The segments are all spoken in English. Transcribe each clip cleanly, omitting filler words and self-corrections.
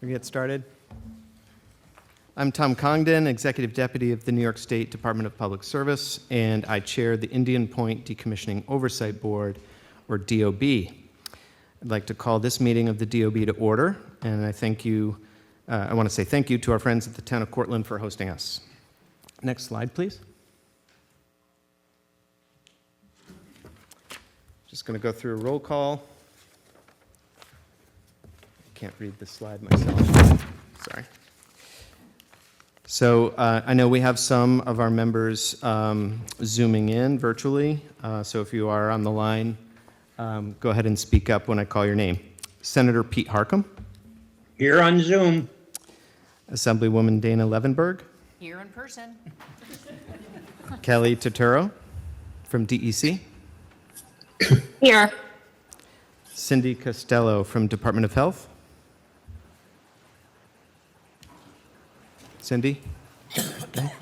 We get started. I'm Tom Congdon, Executive Deputy of the New York State Department of Public Service, and I chair the Indian Point Decommissioning Oversight Board, or DOB. I'd like to call this meeting of the DOB to order, and I want to say thank you to our friends at the Town of Cortland for hosting us. Next slide, please. Just going to go through a roll call. Can't read this slide myself. Sorry. So I know we have some of our members Zooming in virtually. So if you are on the line, go ahead and speak up when I call your name. Senator Pete Harcum. Here on Zoom. Assemblywoman Dana Levenberg. Here in person. Kelly Totoro from DEC. Here. Cindy Costello from Department of Health. Cindy? Okay.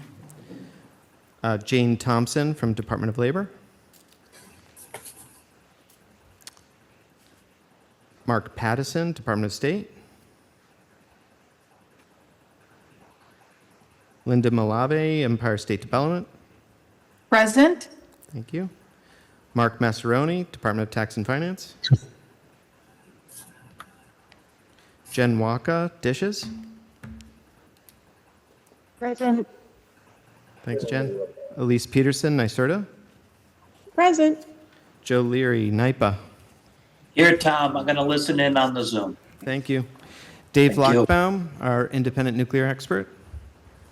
Jane Thompson from Department of Labor. Mark Pattison, Department of State. Linda Malave, Empire State Development. Present. Thank you. Mark Massaroni, Department of Tax and Finance. Jen Waka, Dishes. Present. Thanks, Jen. Elise Peterson, NYSERDA. Present. Joe Leary, NYPA. Here, Tom. I'm going to listen in on the Zoom. Thank you. Dave Thank you. Lockbaum, our independent nuclear expert.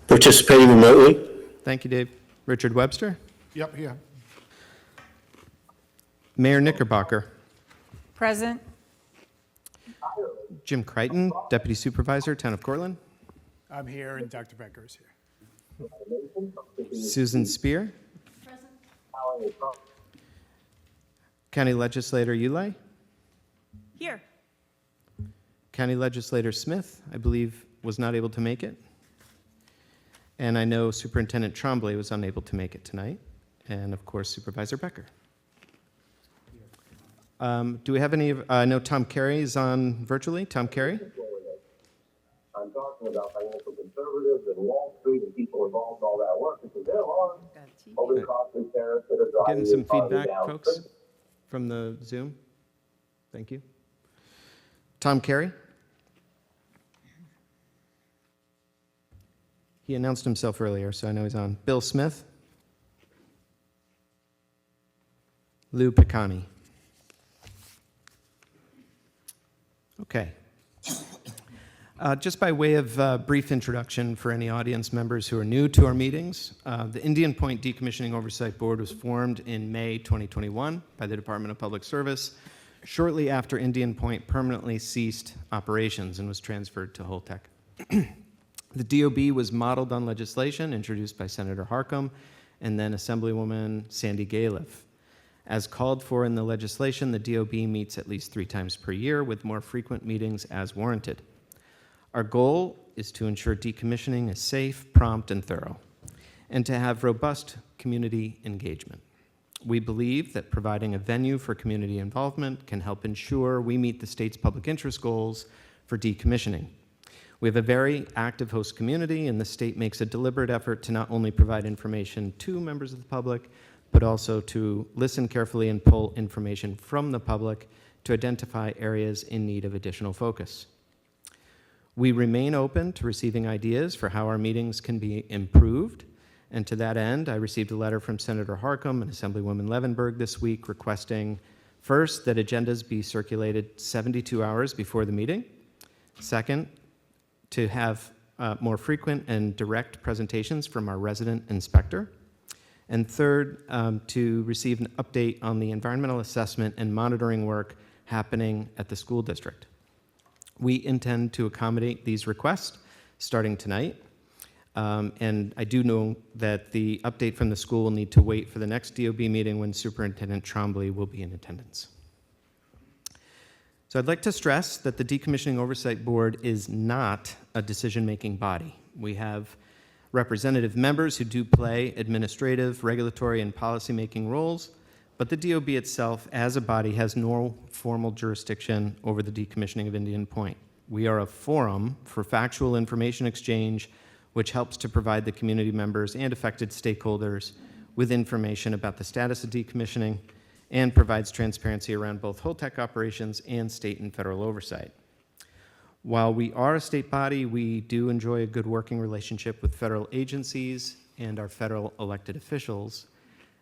Participating remotely. Thank you, Dave. Richard Webster. Yep, here. Mayor Knickerbocker. Present. Jim Crichton, Deputy Supervisor, Town of Cortland. I'm here, and Dr. Becker is here. Susan Spear. Present. County Legislator Ulay. Here. County Legislator Smith, I believe, was not able to make it. And I know Superintendent Trombley was unable to make it tonight. And of course, Supervisor Becker. Do we have any? I know Tom Carey is on virtually. Tom Carey? I'm talking about financial conservatives and Wall Street and people involved in all that work because they're on over the costly tariffs that are driving Getting some the economy feedback, down. folks, from the Zoom. Thank you. Tom Carey? He announced himself earlier, so I know he's on. Bill Smith? Lou Picani? Okay. Just by way of brief introduction for any audience members who are new to our meetings, the Indian Point Decommissioning Oversight Board was formed in May 2021 by the Department of Public Service, shortly after Indian Point permanently ceased operations and was transferred to Holtec. The DOB was modeled on legislation introduced by Senator Harcum and then Assemblywoman Sandy Galiff. As called for in the legislation, the DOB meets at least 3 times per year with more frequent meetings as warranted. Our goal is to ensure decommissioning is safe, prompt, and thorough, and to have robust community engagement. We believe that providing a venue for community involvement can help ensure we meet the state's public interest goals for decommissioning. We have a very active host community, and the state makes a deliberate effort to not only provide information to members of the public, but also to listen carefully and pull information from the public to identify areas in need of additional focus. We remain open to receiving ideas for how our meetings can be improved, and to that end, I received a letter from Senator Harcum and Assemblywoman Levenberg this week requesting, first, that agendas be circulated 72 hours before the meeting. Second, to have more frequent and direct presentations from our resident inspector. And third, to receive an update on the environmental assessment and monitoring work happening at the school district. We intend to accommodate these requests starting tonight. And I do know that the update from the school will need to wait for the next DOB meeting when Superintendent Trombley will be in attendance. So I'd like to stress that the Decommissioning Oversight Board is not a decision-making body. We have representative members who do play administrative, regulatory, and policy-making roles, but the DOB itself, as a body, has no formal jurisdiction over the decommissioning of Indian Point. We are a forum for factual information exchange, which helps to provide the community members and affected stakeholders with information about the status of decommissioning and provides transparency around both Holtec operations and state and federal oversight. While we are a state body, we do enjoy a good working relationship with federal agencies and our federal elected officials.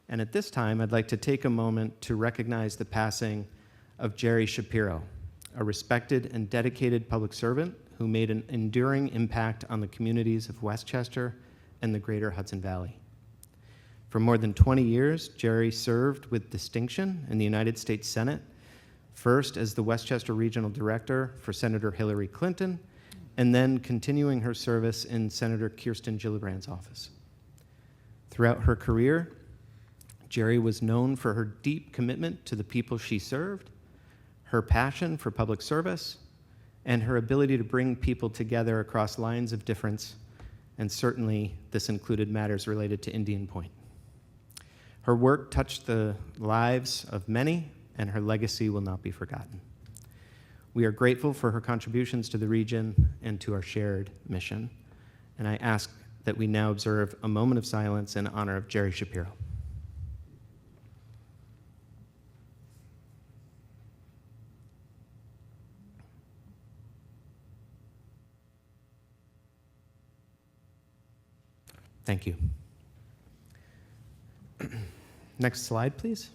And at this time, I'd like to take a moment to recognize the passing of Jerry Shapiro, a respected and dedicated public servant who made an enduring impact on the communities of Westchester and the greater Hudson Valley. For more than 20 years, Jerry served with distinction in the United States Senate, first as the Westchester Regional Director for Senator Hillary Clinton, and then continuing her service in Senator Kirsten Gillibrand's office. Throughout her career, Jerry was known for her deep commitment to the people she served, her passion for public service, and her ability to bring people together across lines of difference, and certainly this included matters related to Indian Point. Her work touched the lives of many, and her legacy will not be forgotten. We are grateful for her contributions to the region and to our shared mission, and I ask that we now observe a moment of silence in honor of Jerry Shapiro. Thank you. Next slide, please.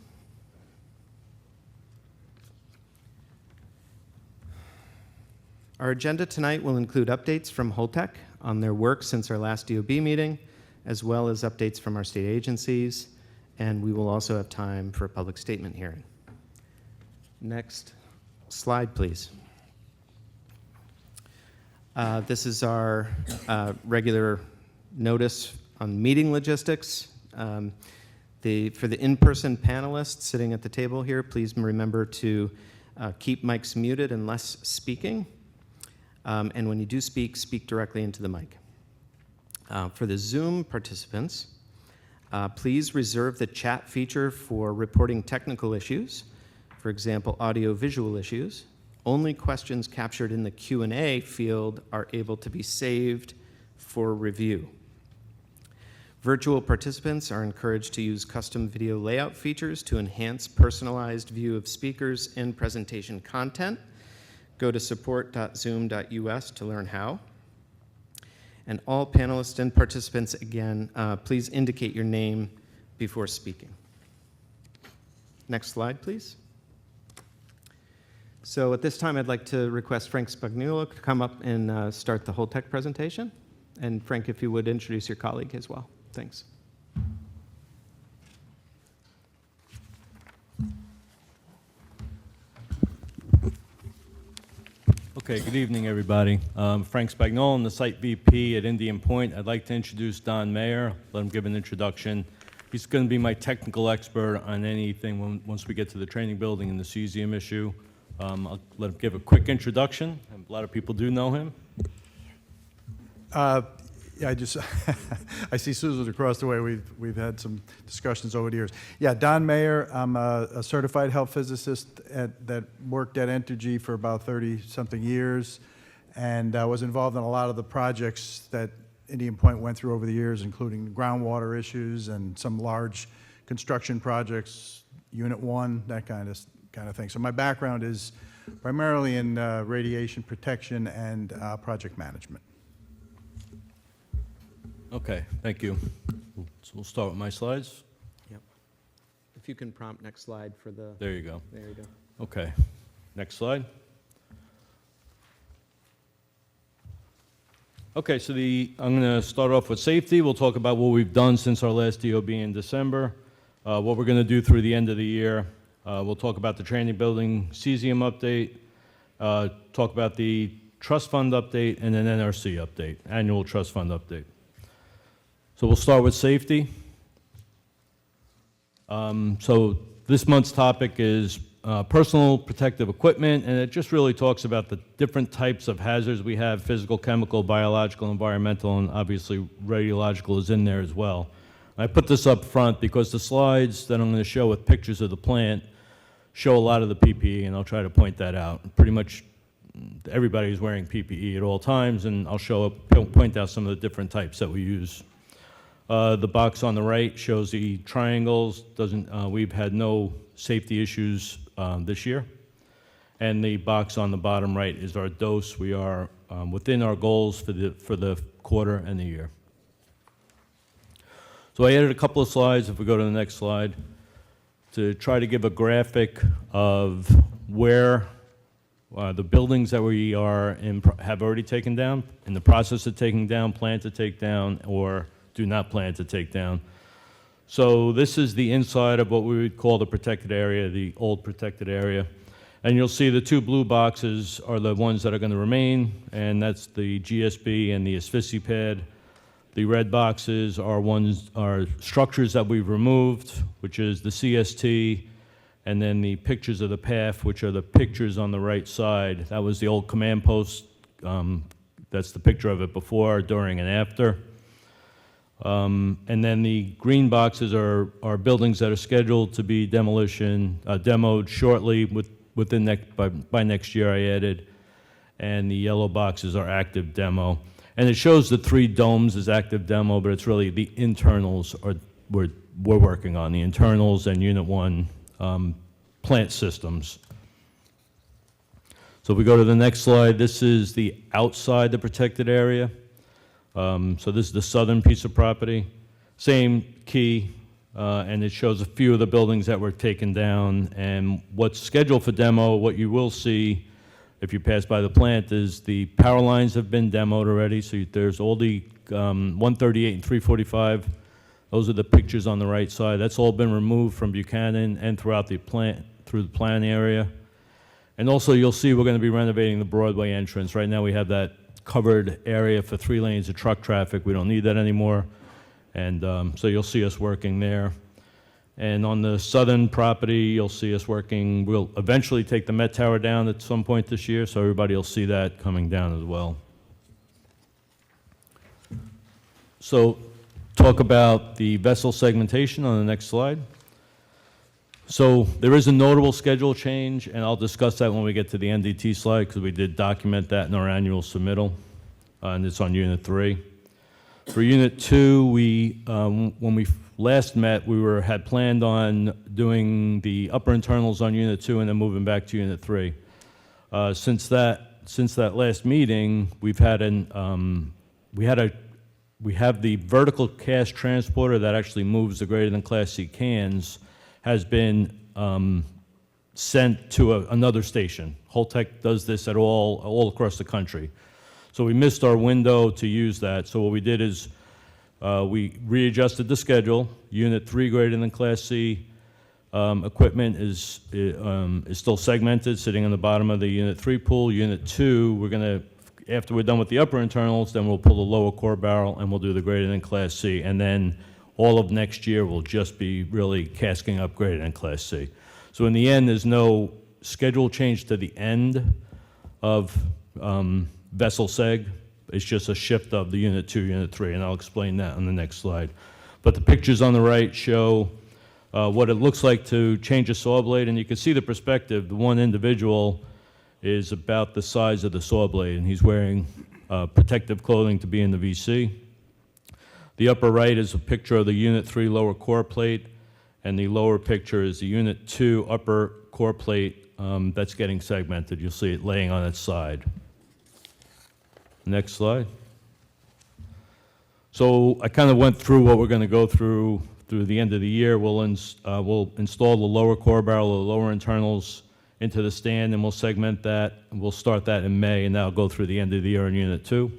Our agenda tonight will include updates from Holtec on their work since our last DOB meeting, as well as updates from our state agencies, and we will also have time for a public statement hearing. Next slide, please. This is our regular notice on meeting logistics. For the in-person panelists sitting at the table here, please remember to keep mics muted unless speaking. And when you do speak, speak directly into the mic. For the Zoom participants, please reserve the chat feature for reporting technical issues, for example, audio-visual issues. Only questions captured in the Q&A field are able to be saved for review. Virtual participants are encouraged to use custom video layout features to enhance personalized view of speakers and presentation content. Go to support.zoom.us to learn how. And all panelists and participants, again, please indicate your name before speaking. Next slide, please. So at this time, I'd like to request Frank Spagnuolo to come up and start the Holtec presentation. And Frank, if you would introduce your colleague as well. Thanks. Okay, good evening, everybody. Frank Spagnuolo, I'm the Site VP at Indian Point. I'd like to introduce Don Mayer, let him give an introduction. He's going to be my technical expert on anything once we get to the training building and the cesium issue. I'll let him give a quick introduction. A lot of people do know him. Yeah, I see Susan across the way. We've had some discussions over the years. Yeah, Don Mayer. I'm a certified health physicist that worked at Entergy for about 30-something years, and was involved in a lot of the projects that Indian Point went through over the years, including groundwater issues and some large construction projects, Unit 1, that kind of thing. So my background is primarily in radiation protection and project management. Okay, thank you. So we'll start with my slides. Yep. If you can prompt next slide for the... There you go. There you go. Okay, next slide. Okay, so I'm going to start off with safety. We'll talk about what we've done since our last DOB in December, what we're going to do through the end of the year. We'll talk about the training building cesium update, talk about the trust fund update, and an NRC update, annual trust fund update. So we'll start with safety. So this month's topic is personal protective equipment, and it just really talks about the different types of hazards we have: physical, chemical, biological, environmental, and obviously radiological is in there as well. I put this up front because the slides that I'm going to show with pictures of the plant show a lot of the PPE, and I'll try to point that out. Pretty much everybody's wearing PPE at all times, and I'll point out some of the different types that we use. The box on the right shows the triangles. We've had no safety issues this year. And the box on the bottom right is our dose. We are within our goals for the quarter and the year. So I added a couple of slides, if we go to the next slide, to try to give a graphic of where the buildings that we are in have already taken down, in the process of taking down, plan to take down, or do not plan to take down. So this is the inside of what we would call the protected area, the old protected area. And you'll see the two blue boxes are the ones that are going to remain, and that's the GSB and the asphyxie pad. The red boxes are structures that we've removed, which is the CST, and then the pictures of the path, which are the pictures on the right side. That was the old command post. That's the picture of it before, during, and after. And then the green boxes are buildings that are scheduled to be demoed shortly by next year, I added. And the yellow boxes are active demo. And it shows the 3 domes as active demo, but it's really the internals we're working on, the internals and Unit 1 plant systems. So if we go to the next slide, this is the outside the protected area. So this is the southern piece of property. Same key, and it shows a few of the buildings that were taken down. And what's scheduled for demo, what you will see if you pass by the plant, is the power lines have been demoed already. So there's all the 138 and 345. Those are the pictures on the right side. That's all been removed from Buchanan and throughout the plant, through the plant area. And also you'll see we're going to be renovating the Broadway entrance. Right now we have that covered area for 3 lanes of truck traffic. We don't need that anymore. And so you'll see us working there. And on the southern property, you'll see us working. We'll eventually take the Met Tower down at some point this year, so everybody will see that coming down as well. So talk about the vessel segmentation on the next slide. So there is a notable schedule change, and I'll discuss that when we get to the NDT slide, because we did document that in our annual submittal, and it's on Unit 3. For Unit 2, when we last met, we had planned on doing the upper internals on Unit 2 and then moving back to Unit 3. Since that last meeting, we have the vertical cast transporter that actually moves the greater than Class C cans, has been sent to another station. Holtec does this at all across the country. So we missed our window to use that. So what we did is we readjusted the schedule. Unit 3 greater than Class C equipment is still segmented, sitting on the bottom of the Unit 3 pool. Unit 2, after we're done with the upper internals, then we'll pull the lower core barrel and we'll do the greater than Class C. And then all of next year will just be really casking up greater than Class C. So in the end, there's no schedule change to the end of vessel seg. It's just a shift of the Unit 2, Unit 3, and I'll explain that on the next slide. But the pictures on the right show what it looks like to change a saw blade, and you can see the perspective. The one individual is about the size of the saw blade, and he's wearing protective clothing to be in the VC. The upper right is a picture of the Unit 3 lower core plate, and the lower picture is the Unit 2 upper core plate that's getting segmented. You'll see it laying on its side. Next slide. So I kind of went through what we're going to go through the end of the year. We'll install the lower core barrel, the lower internals into the stand, and we'll segment that. And we'll start that in May, and that'll go through the end of the year in Unit 2.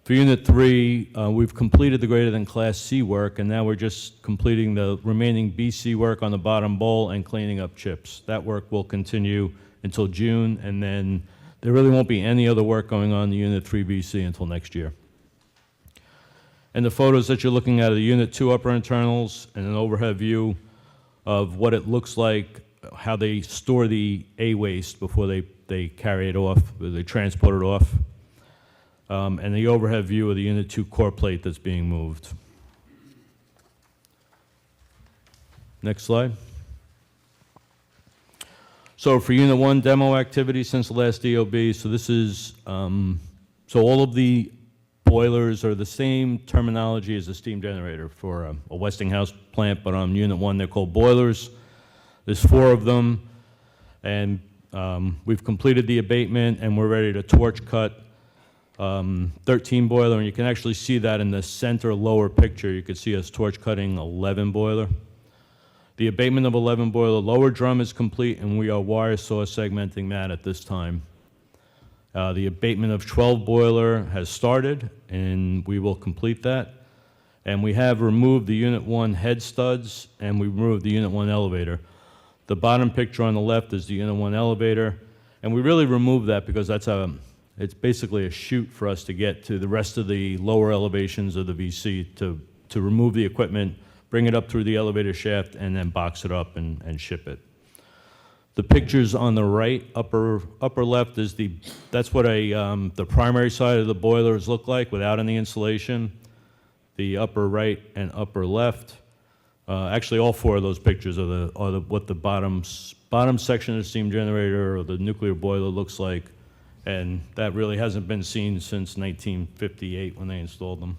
For Unit 3, we've completed the greater than Class C work, and now we're just completing the remaining BC work on the bottom bowl and cleaning up chips. That work will continue until June, and then there really won't be any other work going on in the Unit 3 BC until next year. And the photos that you're looking at are the Unit 2 upper internals and an overhead view of what it looks like, how they store the A-waste before they carry it off, or they transport it off. And the overhead view of the Unit 2 core plate that's being moved. Next slide. So for Unit 1 demo activity since the last DOB, so this is, so all of the boilers are the same terminology as a steam generator for a Westinghouse plant, but on Unit 1 they're called boilers. There's 4 of them, and we've completed the abatement and we're ready to torch cut 13 boiler, and you can actually see that in the center lower picture. You can see us torch cutting 11 boiler. The abatement of 11 boiler lower drum is complete, and we are wire saw segmenting that at this time. The abatement of 12 boiler has started, and we will complete that. And we have removed the Unit 1 head studs, and we removed the Unit 1 elevator. The bottom picture on the left is the Unit 1 elevator, and we really removed that because it's basically a chute for us to get to the rest of the lower elevations of the VC to remove the equipment, bring it up through the elevator shaft, and then box it up and ship it. The pictures on the right, upper left, that's what the primary side of the boilers look like without any insulation. The upper right and upper left, actually all 4 of those pictures are what the bottom section of the steam generator or the nuclear boiler looks like, and that really hasn't been seen since 1958 when they installed them.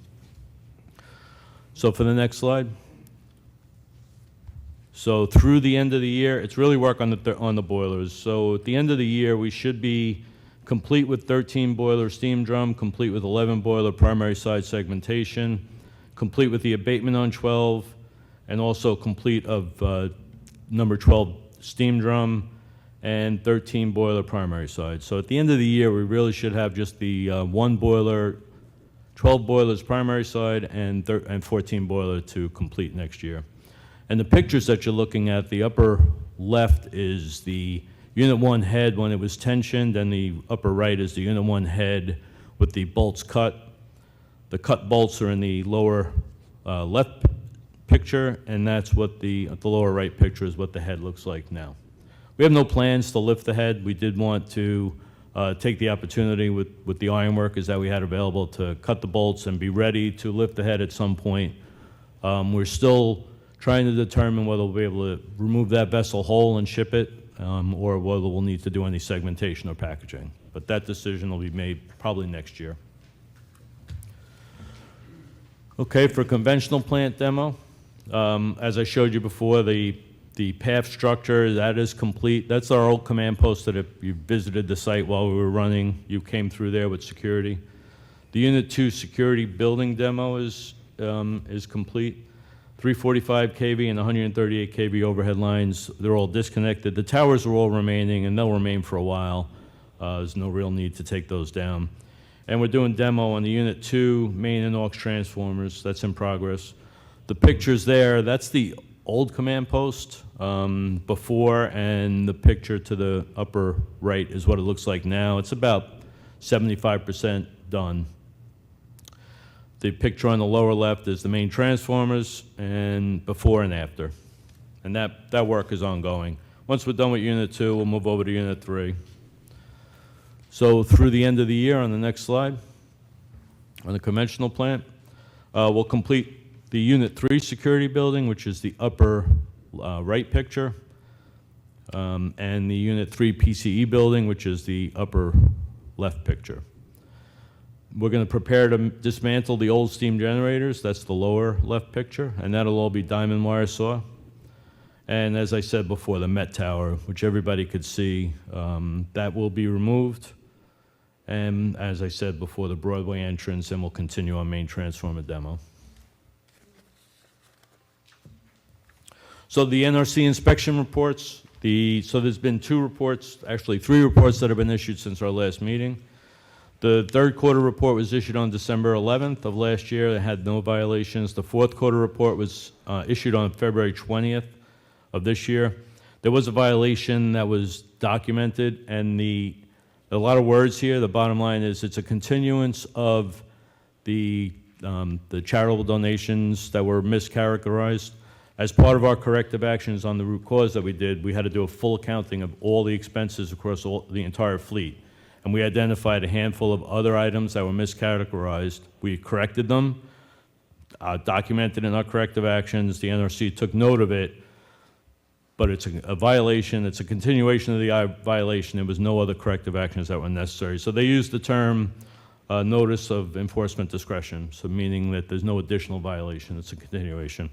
So for the next slide. So through the end of the year, it's really work on the boilers. So at the end of the year, we should be complete with 13 boiler steam drum, complete with 11 boiler primary side segmentation, complete with the abatement on 12, and also complete of number 12 steam drum and 13 boiler primary side. So at the end of the year, we really should have just the 1 boiler, 12 boilers primary side, and 14 boiler to complete next year. And the pictures that you're looking at, the upper left is the Unit 1 head when it was tensioned, and the upper right is the Unit 1 head with the bolts cut. The cut bolts are in the lower left picture, and that's what the lower right picture is what the head looks like now. We have no plans to lift the head. We did want to take the opportunity with the ironworkers that we had available to cut the bolts and be ready to lift the head at some point. We're still trying to determine whether we'll be able to remove that vessel whole and ship it, or whether we'll need to do any segmentation or packaging. But that decision will be made probably next year. Okay, for conventional plant demo, as I showed you before, the path structure, that is complete. That's our old command post that if you visited the site while we were running, you came through there with security. The Unit 2 security building demo is complete. 345 kV and 138 kV overhead lines, they're all disconnected. The towers are all remaining, and they'll remain for a while. There's no real need to take those down. And we're doing demo on the Unit 2 main and aux transformers. That's in progress. The pictures there, that's the old command post before, and the picture to the upper right is what it looks like now. It's about 75% done. The picture on the lower left is the main transformers, and before and after. And that work is ongoing. Once we're done with Unit 2, we'll move over to Unit 3. So through the end of the year, on the next slide, on the conventional plant, we'll complete the Unit 3 security building, which is the upper right picture, and the Unit 3 PCE building, which is the upper left picture. We're going to prepare to dismantle the old steam generators. That's the lower left picture, and that'll all be diamond wire saw. And as I said before, the Met Tower, which everybody could see, that will be removed. And as I said before, the Broadway entrance, and we'll continue on main transformer demo. So the NRC inspection reports, so there's been 2 reports, actually 3 reports that have been issued since our last meeting. The third quarter report was issued on December 11th of last year. It had no violations. The fourth quarter report was issued on February 20th of this year. There was a violation that was documented, and a lot of words here. The bottom line is it's a continuance of the charitable donations that were mischaracterized. As part of our corrective actions on the root cause that we did, we had to do a full accounting of all the expenses across the entire fleet. And we identified a handful of other items that were miscategorized. We corrected them, documented in our corrective actions. The NRC took note of it. but it's a violation, it's a continuation of the violation. There was no other corrective actions that were necessary. So they used the term notice of enforcement discretion, so meaning that there's no additional violation, it's a continuation.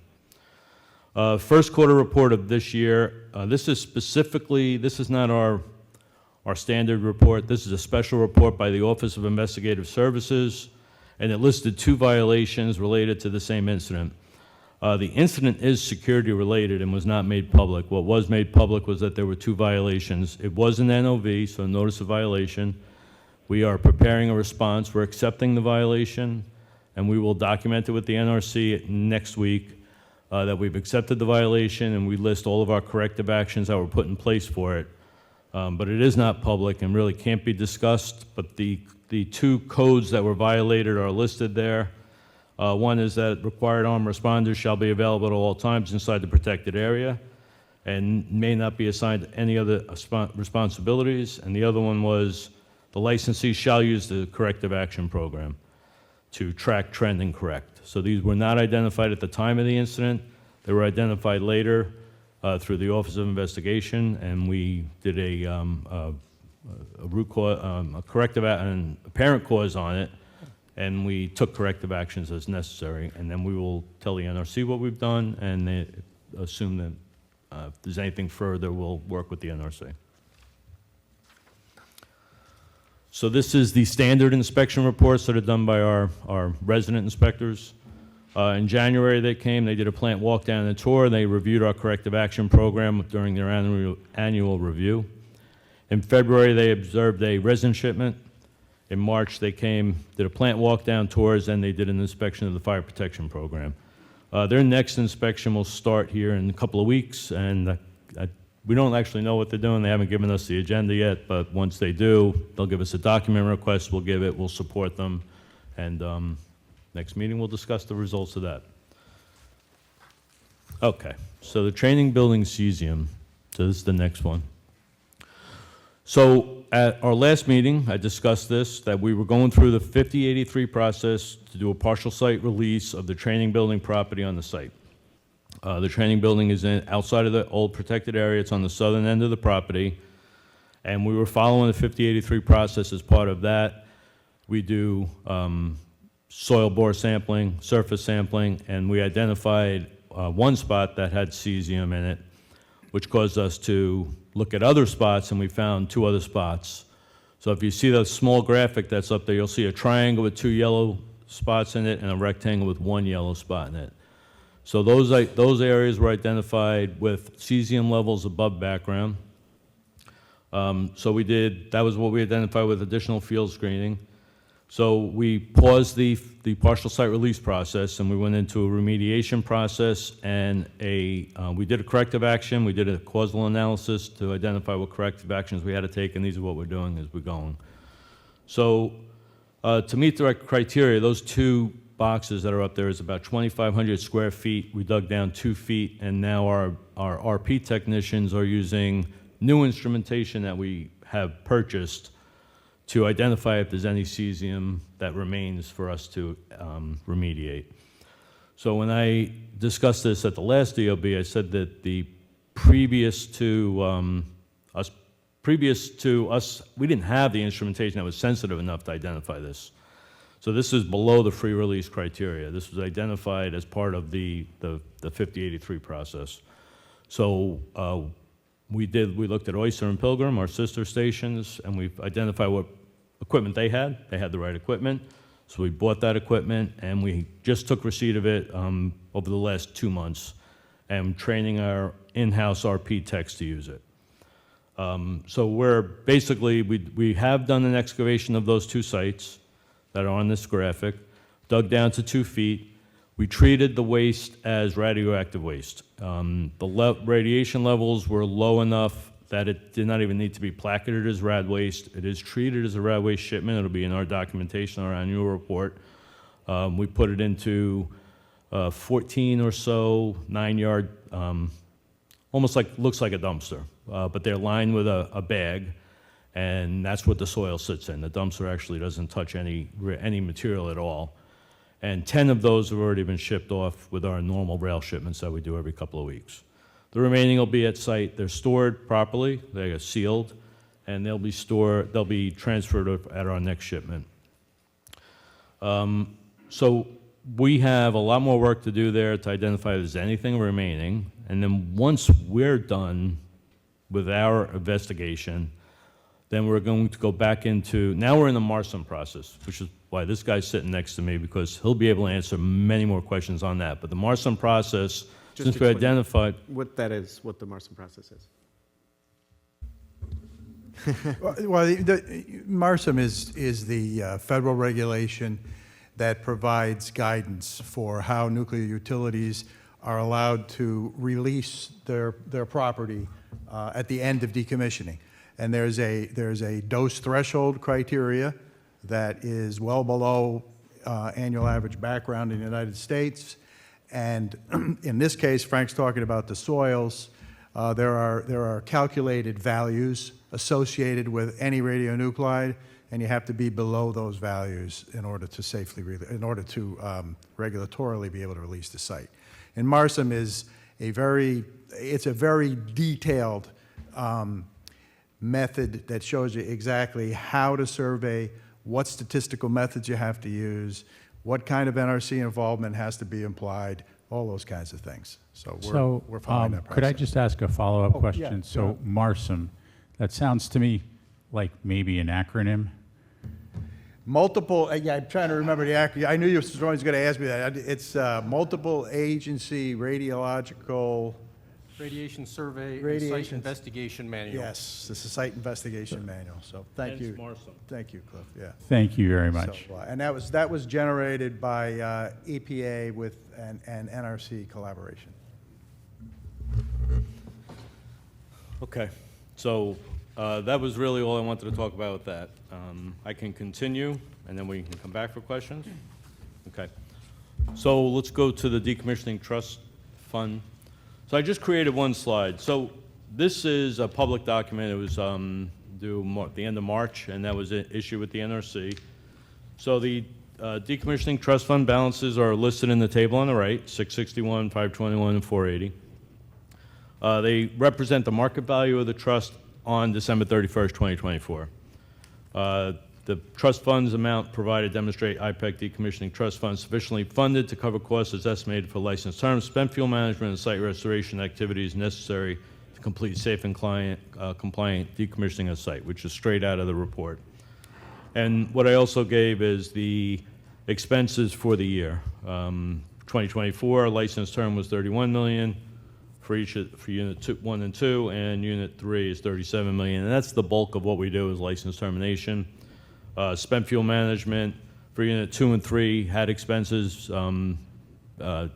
First quarter report of this year, this is not our standard report. This is a special report by the Office of Investigative Services, and it listed 2 violations related to the same incident. The incident is security related and was not made public. What was made public was that there were 2 violations. It was an NOV, so notice of violation. We are preparing a response. We're accepting the violation, and we will document it with the NRC next week that we've accepted the violation, and we list all of our corrective actions that were put in place for it. But it is not public and really can't be discussed, but the 2 codes that were violated are listed there. One is that required armed responders shall be available at all times inside the protected area and may not be assigned any other responsibilities. And the other one was the licensee shall use the corrective action program to track, trend, and correct. So these were not identified at the time of the incident. They were identified later through the Office of Investigation, and we did a root cause, a corrective, an apparent cause on it, and we took corrective actions as necessary. And then we will tell the NRC what we've done, and they assume that if there's anything further, we'll work with the NRC. So this is the standard inspection reports that are done by our resident inspectors. In January they came, they did a plant walk down and tour, they reviewed our corrective action program during their annual review. In February they observed a resin shipment. In March they came, did a plant walk down tours, and they did an inspection of the fire protection program. Their next inspection will start here in a couple of weeks, and we don't actually know what they're doing. They haven't given us the agenda yet, but once they do, they'll give us a document request, we'll give it, we'll support them, and next meeting we'll discuss the results of that. Okay, so the training building cesium, so this is the next one. So at our last meeting, I discussed this, that we were going through the 5083 process to do a partial site release of the training building property on the site. The training building is outside of the old protected area. It's on the southern end of the property. And we were following the 5083 process. As part of that, we do soil bore sampling, surface sampling, and we identified one spot that had cesium in it, which caused us to look at other spots, and we found 2 other spots. So if you see the small graphic that's up there, you'll see a triangle with 2 yellow spots in it and a rectangle with 1 yellow spot in it. So those areas were identified with cesium levels above background. So that was what we identified with additional field screening. So we paused the partial site release process, and we went into a remediation process, and we did a corrective action. We did a causal analysis to identify what corrective actions we had to take, and these are what we're doing as we're going. So to meet the criteria, those 2 boxes that are up there is about 2,500 square feet. We dug down 2 feet, and now our RP technicians are using new instrumentation that we have purchased to identify if there's any cesium that remains for us to remediate. So when I discussed this at the last DOB, I said that previous to us, we didn't have the instrumentation that was sensitive enough to identify this. So this is below the free release criteria. This was identified as part of the 5083 process. So we looked at Oyster and Pilgrim, our sister stations, and we've identified what equipment they had. They had the right equipment. So we bought that equipment, and we just took receipt of it over the last 2 months, and training our in-house RP techs to use it. So we have done an excavation of those 2 sites that are on this graphic, dug down to 2 feet. We treated the waste as radioactive waste. The radiation levels were low enough that it did not even need to be placarded as rad waste. It is treated as a rad waste shipment. It'll be in our documentation, our annual report. We put it into 14 or so 9-yard, almost looks like a dumpster, but they're lined with a bag, and that's what the soil sits in. The dumpster actually doesn't touch any material at all. And 10 of those have already been shipped off with our normal rail shipments that we do every couple of weeks. The remaining will be at site. They're stored properly, they are sealed, and they'll be transferred at our next shipment. So we have a lot more work to do there to identify if there's anything remaining, and then once we're done with our investigation, then we're going to go back into, now we're in the MARSOM process, which is why this guy's sitting next to me, because he'll be able to answer many more questions on that. But the MARSOM process, since we explain identified, What that is, what the Marston process is. Well, MARSOM is the federal regulation that provides guidance for how nuclear utilities are allowed to release their property at the end of decommissioning. And there's a dose threshold criteria that is well below annual average background in the United States. And in this case, Frank's talking about the soils. There are calculated values associated with any radionuclide, and you have to be below those values in order to regulatorily be able to release the site. And MARSOM is a very detailed method that shows you exactly how to survey, what statistical methods you have to use, what kind of NRC involvement has to be implied, all those kinds of things. So we're following that process. Could I just ask a follow-up question? yeah, So MARSOM, that sounds to me like maybe an acronym. Multiple, yeah, I'm trying to remember the acronym. I knew you were always going to ask me that. It's Multiple Agency Radiological, Radiation Survey and Radiation- Site Investigation Manual. yes, this is Site Investigation Manual. So thank hence you. MARSOM. Thank you, Cliff, yeah. Thank you very much. So, and that was generated by EPA with an NRC collaboration. Okay, so that was really all I wanted to talk about with that. I can continue, and then we can come back for questions? Okay. So let's go to the Decommissioning Trust Fund. So I just created one slide. So this is a public document. It was due the end of March, and that was issued with the NRC. So the Decommissioning Trust Fund balances are listed in the table on the right, 661, 521, and 480. They represent the market value of the trust on December 31st, 2024. The trust funds amount provided demonstrate IPEC decommissioning trust funds sufficiently funded to cover costs as estimated for licensed terms, spent fuel management, and site restoration activities necessary to complete safe and compliant decommissioning of site, which is straight out of the report. And what I also gave is the expenses for the year. 2024 licensed term was $31 million. For unit 1 and 2, and unit 3 is $37 million, and that's the bulk of what we do is license termination. Spent fuel management for unit 2 and 3 had expenses.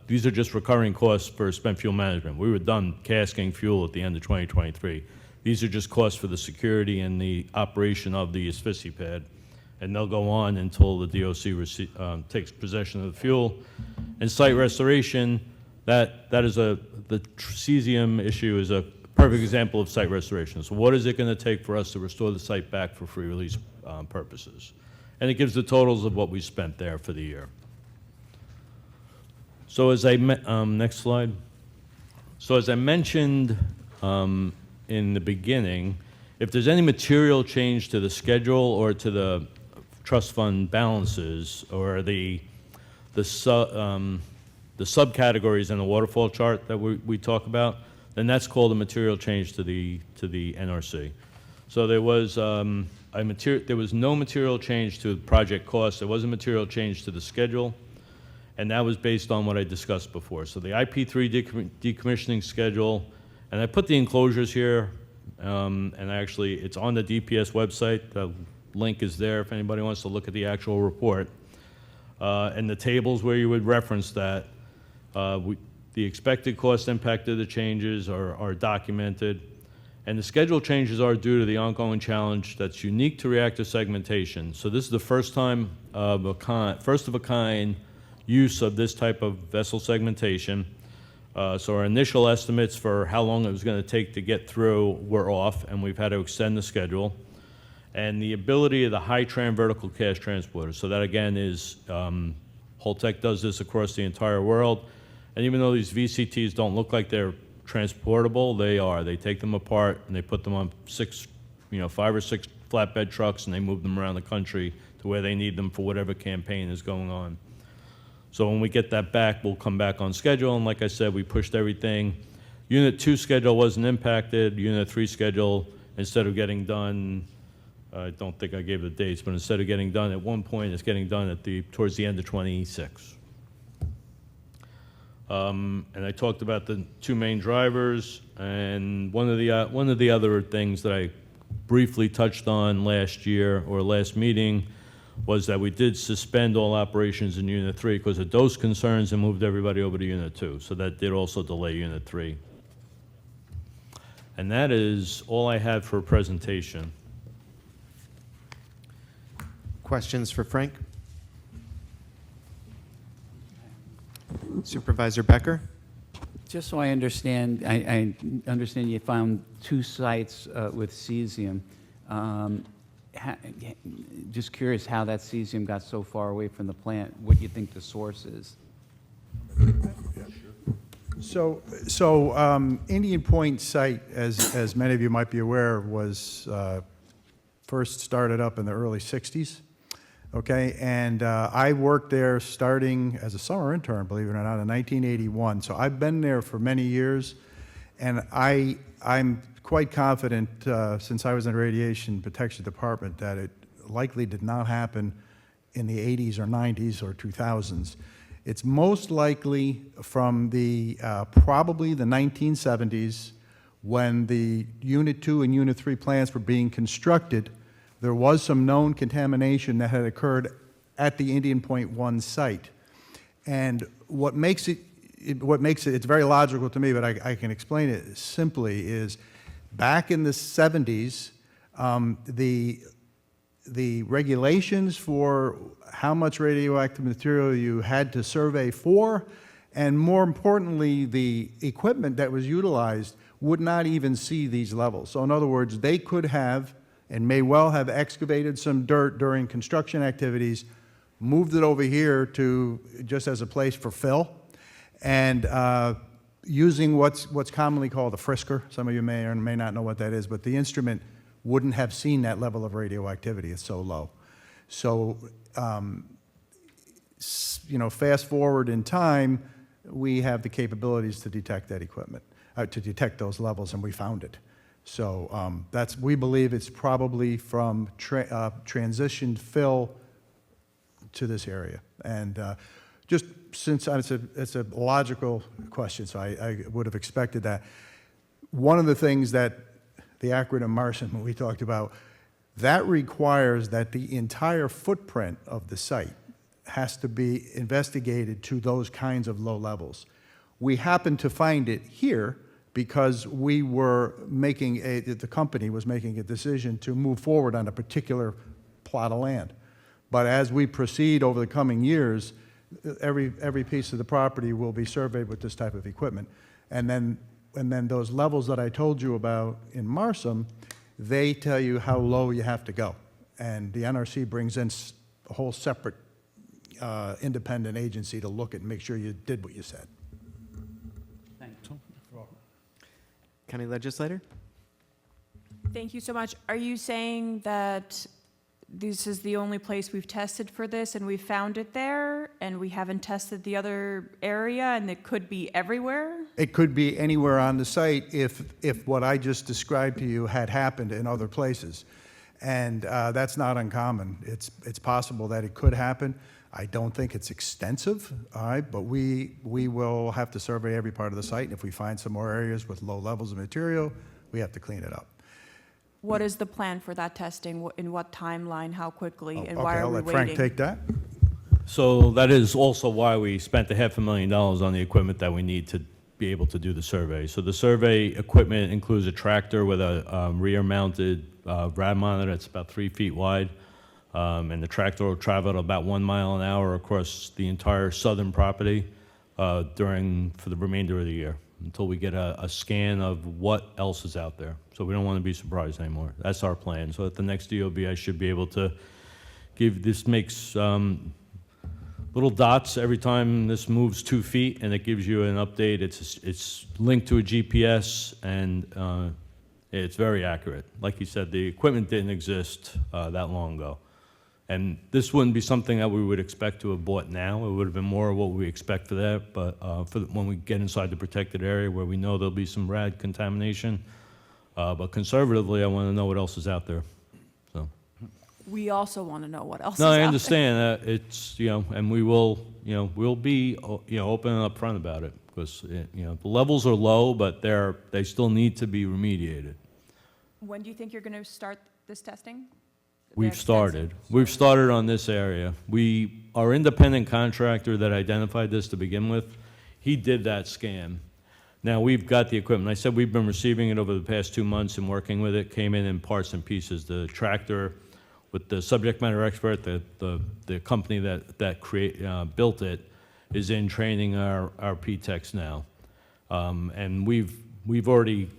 These are just recurring costs for spent fuel management. We were done casking fuel at the end of 2023. These are just costs for the security and the operation of the asphyxie pad, and they'll go on until the DOC takes possession of the fuel. And site restoration, that is the cesium issue is a perfect example of site restoration. So what is it going to take for us to restore the site back for free release purposes? And it gives the totals of what we spent there for the year. So as next slide. So as I mentioned in the beginning, if there's any material change to the schedule or to the trust fund balances or the subcategories in the waterfall chart that we talk about, then that's called a material change to the NRC. So there was there was no material change to project costs. There was a material change to the schedule, and that was based on what I discussed before. So the IP3 decommissioning schedule, and I put the enclosures here, and actually it's on the DPS website. The link is there if anybody wants to look at the actual report. And the tables where you would reference that. The expected cost impact of the changes are documented, and the schedule changes are due to the ongoing challenge that's unique to reactor segmentation. So this is the first of a kind use of this type of vessel segmentation. So our initial estimates for how long it was going to take to get through were off, and we've had to extend the schedule. And the ability of the high tram vertical cash transporter. So that again is Holtec does this across the entire world. And even though these VCTs don't look like they're transportable, they are. They take them apart and they put them on 5 or 6 flatbed trucks, and they move them around the country to where they need them for whatever campaign is going on. So when we get that back, we'll come back on schedule, and like I said, we pushed everything. Unit 2 schedule wasn't impacted. Unit 3 schedule, instead of getting done, I don't think I gave the dates, but instead of getting done at one point, it's getting done towards the end of 26. And I talked about the 2 main drivers, and one of the other things that I briefly touched on last year or last meeting was that we did suspend all operations in Unit 3 because of those concerns and moved everybody over to Unit 2. So that did also delay Unit 3. And that is all I have for a presentation. Questions for Frank? Supervisor Becker? Just so I understand, I understand you found 2 sites with cesium. Just curious how that cesium got so far away from the plant, what you think the source is. So Indian Point site, as many of you might be aware, was first started up in the early 60s. Okay, and I worked there starting as a summer intern, believe it or not, in 1981. So I've been there for many years, and I'm quite confident, since I was in the Radiation Protection Department, that it likely did not happen in the 80s or 90s or 2000s. It's most likely from the probably the 1970s, when the Unit 2 and Unit 3 plants were being constructed. There was some known contamination that had occurred at the Indian Point 1 site. And what makes it, it's very logical to me, but I can explain it simply, is back in the 70s, the regulations for how much radioactive material you had to survey for, and more importantly, the equipment that was utilized would not even see these levels. So in other words, they could have and may well have excavated some dirt during construction activities, moved it over here to just as a place for fill, and using what's commonly called a frisker. Some of you may or may not know what that is, but the instrument wouldn't have seen that level of radioactivity. It's so low. So, fast forward in time, we have the capabilities to detect that equipment, to detect those levels, and we found it. So we believe it's probably from transitioned fill to this area. And just since it's a logical question, so I would have expected that. One of the things that the acronym MARSIN we talked about, that requires that the entire footprint of the site has to be investigated to those kinds of low levels. We happen to find it here because we were the company was making a decision to move forward on a particular plot of land. But as we proceed over the coming years, every piece of the property will be surveyed with this type of equipment. And then those levels that I told you about in MARSIM, they tell you how low you have to go. And the NRC brings in a whole separate independent agency to look at and make sure you did what you said. County Legislator? Thank you so much. Are you saying that this is the only place we've tested for this and we found it there and we haven't tested the other area and it could be everywhere? It could be anywhere on the site if what I just described to you had happened in other places. And that's not uncommon. It's possible that it could happen. I don't think it's extensive, all right, but we will have to survey every part of the site. And if we find some more areas with low levels of material, we have to clean it up. What is the plan for that testing? In what timeline? How quickly? And why Okay, are I'll we let waiting? Frank take that. So that is also why we spent $500,000 on the equipment that we need to be able to do the survey. So the survey equipment includes a tractor with a rear-mounted rad monitor that's about 3 feet wide, and the tractor will travel at about 1 mile an hour across the entire southern property for the remainder of the year until we get a scan of what else is out there. So we don't want to be surprised anymore. That's our plan. So at the next DOB, I should be able to give this makes little dots every time this moves 2 feet, and it gives you an update. It's linked to a GPS, and it's very accurate. Like you said, the equipment didn't exist that long ago. And this wouldn't be something that we would expect to have bought now. It would have been more of what we expect for that, but when we get inside the protected area where we know there'll be some rad contamination. But conservatively, I want to know what else is out there. So. We also want to know what else is No, out I there. understand that. It's, and we will, we'll be, open and upfront about it, because, the levels are low, but they still need to be remediated. When do you think you're going to start this testing? We've started. We've started on this area. Our independent contractor that identified this to begin with, he did that scan. Now, we've got the equipment. I said we've been receiving it over the past 2 months and working with it. Came in parts and pieces. The tractor with the subject matter expert, the company that built it, is in training our P-techs now. And we've already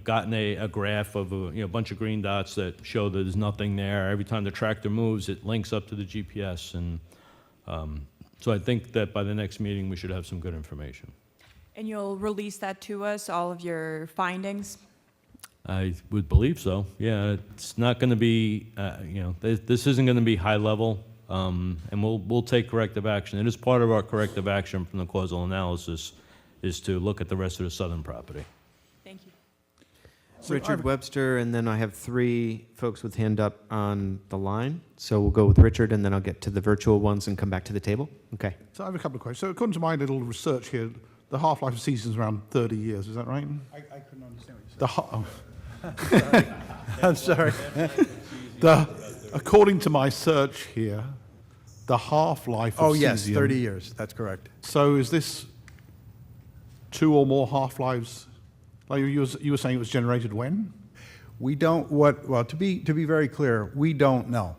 gotten a graph of a bunch of green dots that show that there's nothing there. Every time the tractor moves, it links up to the GPS, and so I think that by the next meeting we should have some good information. And you'll release that to us, all of your findings? I would believe so. Yeah, it's not going to be, this isn't going to be high level, and we'll take corrective action. It is part of our corrective action from the causal analysis is to look at the rest of the southern property. Thank you. Richard Webster, and then I have 3 folks with hand up on the line. So we'll go with Richard, and then I'll get to the virtual ones and come back to the table. Okay. So I have a couple of questions. So according to my little research here, the half-life of seasons is around 30 years. Is that right? I couldn't understand what you said. I'm sorry. According to my search here, the half-life of Oh, yes, cesium. 30 years. That's correct. So is this 2 or more half-lives? Like you were saying, it was generated when? We don't, well, to be very clear, we don't know.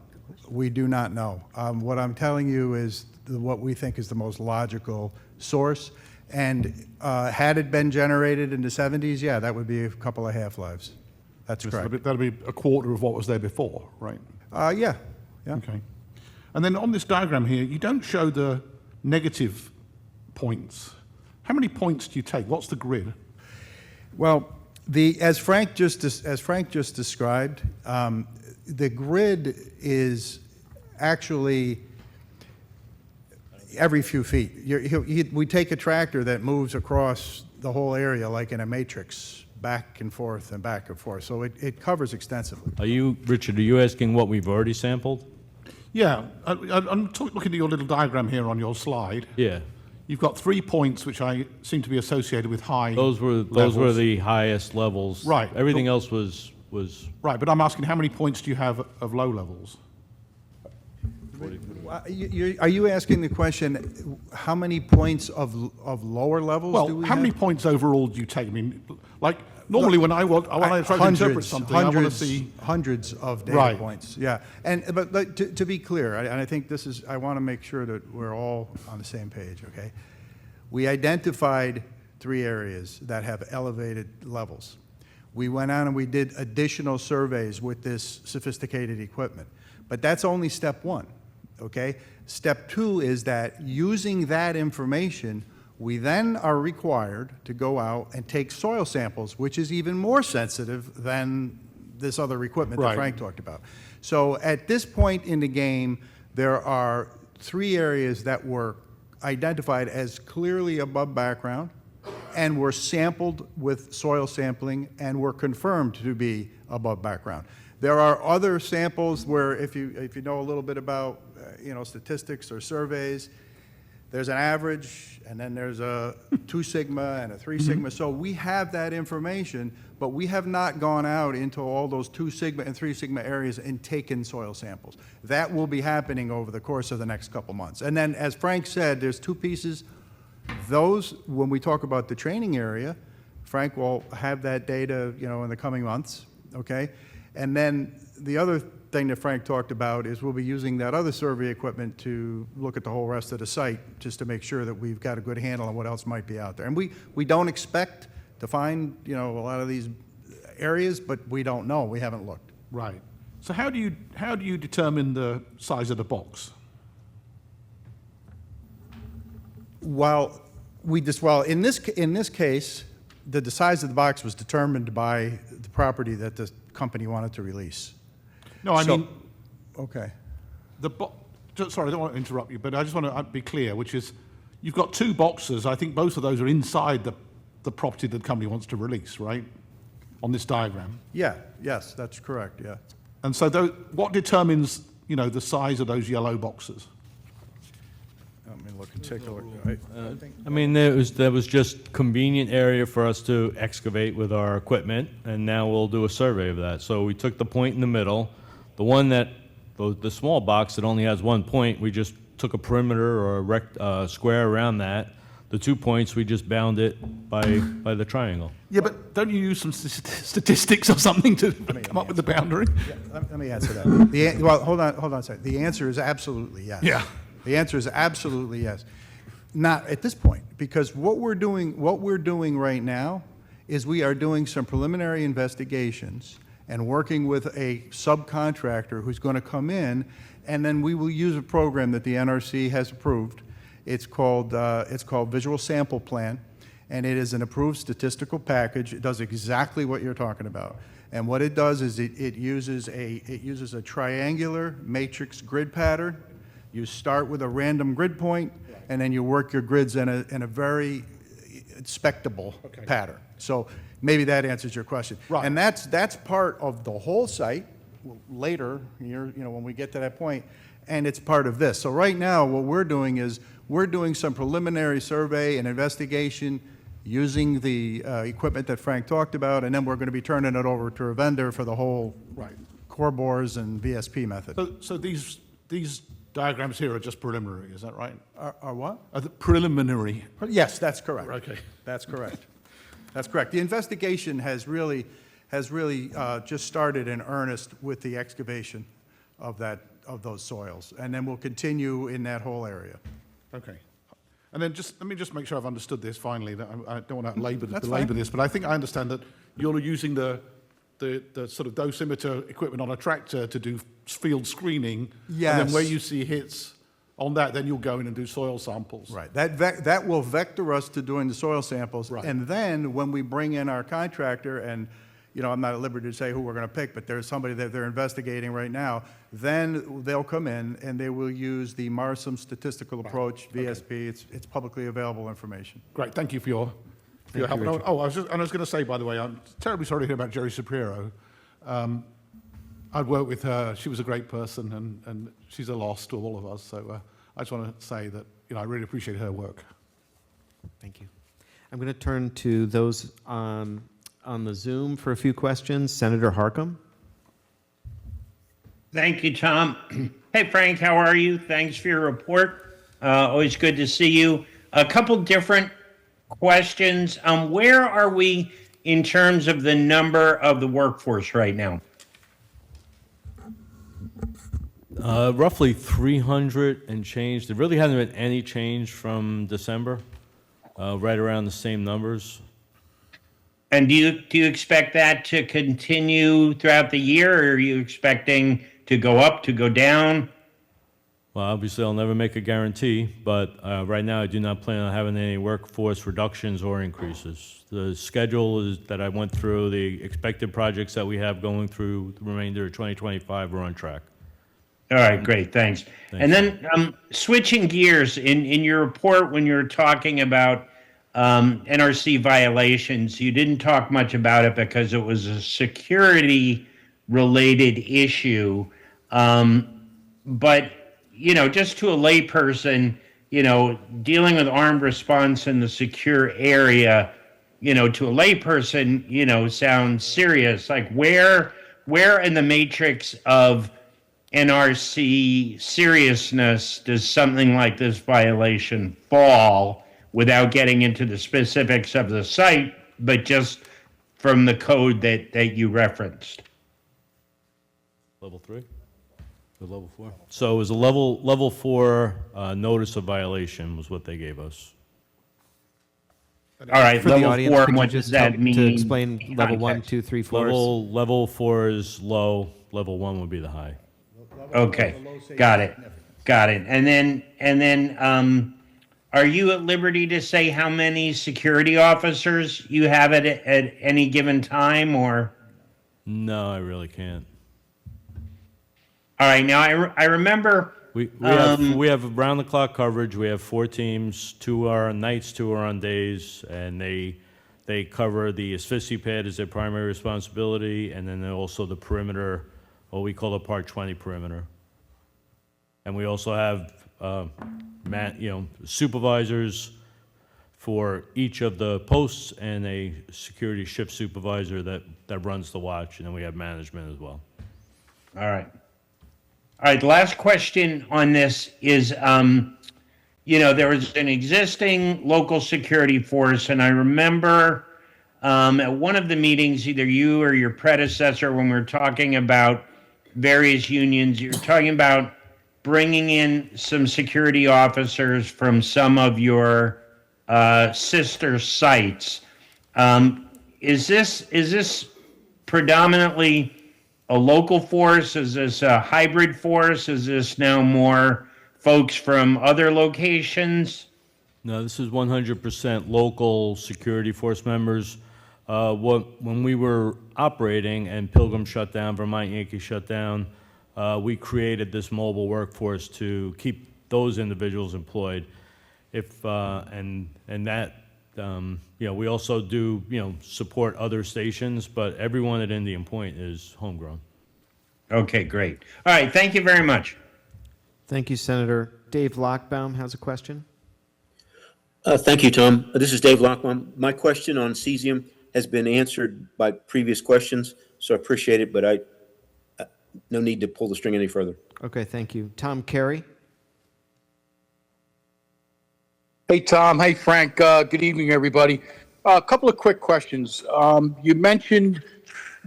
We do not know. What I'm telling you is what we think is the most logical source. And had it been generated in the 70s, yeah, that would be a couple of half-lives. That's correct. That'd be a quarter of what was there before, right? Yeah. Okay. And then on this diagram here, you don't show the negative points. How many points do you take? What's the grid? Well, as Frank just described, the grid is actually every few feet. We take a tractor that moves across the whole area like in a matrix, back and forth and back and forth. So it covers extensively. Richard, are you asking what we've already sampled? Yeah, I'm looking at your little diagram here on your slide. Yeah. You've got 3 points which I seem to be associated with high Those were levels. the highest levels. Right. Everything else was Right, but I'm asking how many points do you have of low levels? Are you asking the question, how many points of lower levels do Well, we how have? many points overall do you take? I mean, like, normally when I try to interpret something, I want to see... Hundreds of data Right. points, yeah. But to be clear, and I think I want to make sure that we're all on the same page, okay? We identified 3 areas that have elevated levels. We went out and we did additional surveys with this sophisticated equipment. But that's only step 1, okay? Step 2 is that using that information, we then are required to go out and take soil samples, which is even more sensitive than this other equipment that Right. Frank talked about. So at this point in the game, there are 3 areas that were identified as clearly above background and were sampled with soil sampling and were confirmed to be above background. There are other samples where if you know a little bit about statistics or surveys, there's an average, and then there's a 2 sigma and a 3 sigma. So we have that information, but we have not gone out into all those 2 sigma and 3 sigma areas and taken soil samples. That will be happening over the course of the next couple months. And then, as Frank said, there's 2 pieces. Those, when we talk about the training area, Frank will have that data, in the coming months, okay? And then the other thing that Frank talked about is we'll be using that other survey equipment to look at the whole rest of the site, just to make sure that we've got a good handle on what else might be out there. And we don't expect to find, a lot of these areas, but we don't know. We haven't looked. Right. So how do you determine the size of the box? Well, in this case, the size of the box was determined by the property that the company wanted to release. No, I So- mean, Okay. sorry, I don't want to interrupt you, but I just want to be clear, which is, you've got two boxes. I think both of those are inside the property that the company wants to release, right? On this diagram. Yeah, yes, that's correct, yeah. And so what determines, the size of those yellow boxes? Let me look and take a look. Right. I mean, there was just convenient area for us to excavate with our equipment, and now we'll do a survey of that. So we took the point in the middle, the one that, the small box that only has one point, we just took a perimeter or a square around that. The 2 points, we just bound it by the triangle. Yeah, but don't you use some statistics or something to come up with the boundary? Yeah, let me answer that. Well, hold on a second. The answer is absolutely yes. Yeah. The answer is absolutely yes. Not at this point, because what we're doing right now is we are doing some preliminary investigations and working with a subcontractor who's going to come in, and then we will use a program that the NRC has approved. It's called Visual Sample Plan, and it is an approved statistical package. It does exactly what you're talking about. And what it does is it uses a triangular matrix grid pattern. You start with a random grid point, and then you work your grids in a very expectable pattern. So maybe that answers your question. Right. And that's part of the whole site later, when we get to that point, and it's part of this. So right now, what we're doing is we're doing some preliminary survey and investigation using the equipment that Frank talked about, and then we're going to be turning it over to a vendor for the whole core bores and VSP method. So these diagrams here are just preliminary, is that right? Are what? Are the preliminary? Yes, that's correct. Okay. That's correct. That's correct. The investigation has really just started in earnest with the excavation of those soils, and then we'll continue in that whole area. Okay. And then let me just make sure I've understood this finally. That I don't want to belabor fine. this, but I think I understand that you're using the sort of dosimeter equipment on a tractor to do field screening. Yes. And then where you see hits on that, then you'll go in and do soil samples. Right. That will vector us to doing the soil samples. Right. And then when we bring in our contractor, and I'm not at liberty to say who we're going to pick, but there's somebody that they're investigating right now, then they'll come in and they will use the Marsum statistical approach, VSP. It's publicly available information. Great. Thank you for your help. Richard. I was going to say, by the way, I'm terribly sorry to hear about Jerry Shapiro. I'd worked with her. She was a great person, and she's a loss to all of us. So I just want to say that I really appreciate her work. Thank you. I'm going to turn to those on the Zoom for a few questions. Senator Harcum. Thank you, Tom. Hey, Frank, how are you? Thanks for your report. Always good to see you. A couple different questions. Where are we in terms of the number of the workforce right now? Roughly 300 and change. There really hasn't been any change from December. Right around the same numbers. And do you expect that to continue throughout the year, or are you expecting to go up, to go down? Well, obviously, I'll never make a guarantee, but right now I do not plan on having any workforce reductions or increases. The schedule is that I went through, the expected projects that we have going through the remainder of 2025 are on track. All right, great, thanks. And then switching gears, in your report, when you were talking about NRC violations, you didn't talk much about it because it was a security-related issue. But, just to a layperson, dealing with armed response in the secure area, to a layperson, sounds serious. Like where in the matrix of NRC seriousness does something like this violation fall, without getting into the specifics of the site, but just from the code that you referenced? Level 3? Or level 4? So it was a level 4 notice of violation was what they gave us. All right, For the level audience, 4, could what you does just that help mean? to explain in level 1, context? 2, 3, 4? Level 4 is low, level 1 would be the high. Okay, got it. And then are you at liberty to say how many security officers you have at any given time, or? No, I really can't. All right, now I remember. We have round the clock coverage. We have 4 teams. 2 are on nights, 2 are on days, and they cover the asphyxie pad as their primary responsibility, and then also the perimeter, what we call the Part 20 perimeter. And we also have supervisors for each of the posts and a security shift supervisor that runs the watch, and then we have management as well. All right. All right, the last question on this is, there was an existing local security force, and I remember at one of the meetings, either you or your predecessor, when we were talking about various unions, you were talking about bringing in some security officers from some of your sister sites. Is this predominantly a local force? Is this a hybrid force? Is this now more folks from other locations? No, this is 100% local security force members. When we were operating and Pilgrim shut down, Vermont Yankee shut down, we created this mobile workforce to keep those individuals employed. We also do, support other stations, but everyone at Indian Point is homegrown. Okay, great. All right, thank you very much. Thank you, Senator. Dave Lockbaum has a question. Thank you, Tom. This is Dave Lockbaum. My question on cesium has been answered by previous questions, so I appreciate it, but no need to pull the string any further. Okay, thank you. Tom Carey. Hey, Tom. Hey, Frank. Good evening, everybody. A couple of quick questions. You mentioned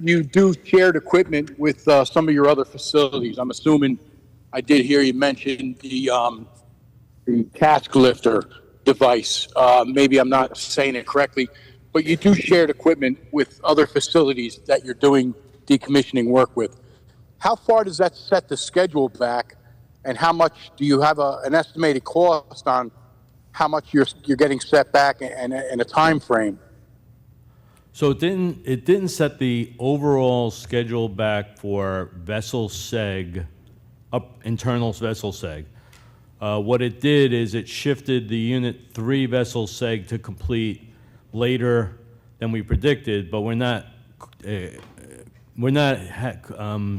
you do shared equipment with some of your other facilities. I'm assuming I did hear you mention the cask lifter device. Maybe I'm not saying it correctly, but you do shared equipment with other facilities that you're doing decommissioning work with. How far does that set the schedule back, and how much do you have an estimated cost on how much you're getting set back and a time frame? So it didn't set the overall schedule back for vessel seg, internal vessel seg. What it did is it shifted the Unit 3 vessel seg to complete later than we predicted, but we're not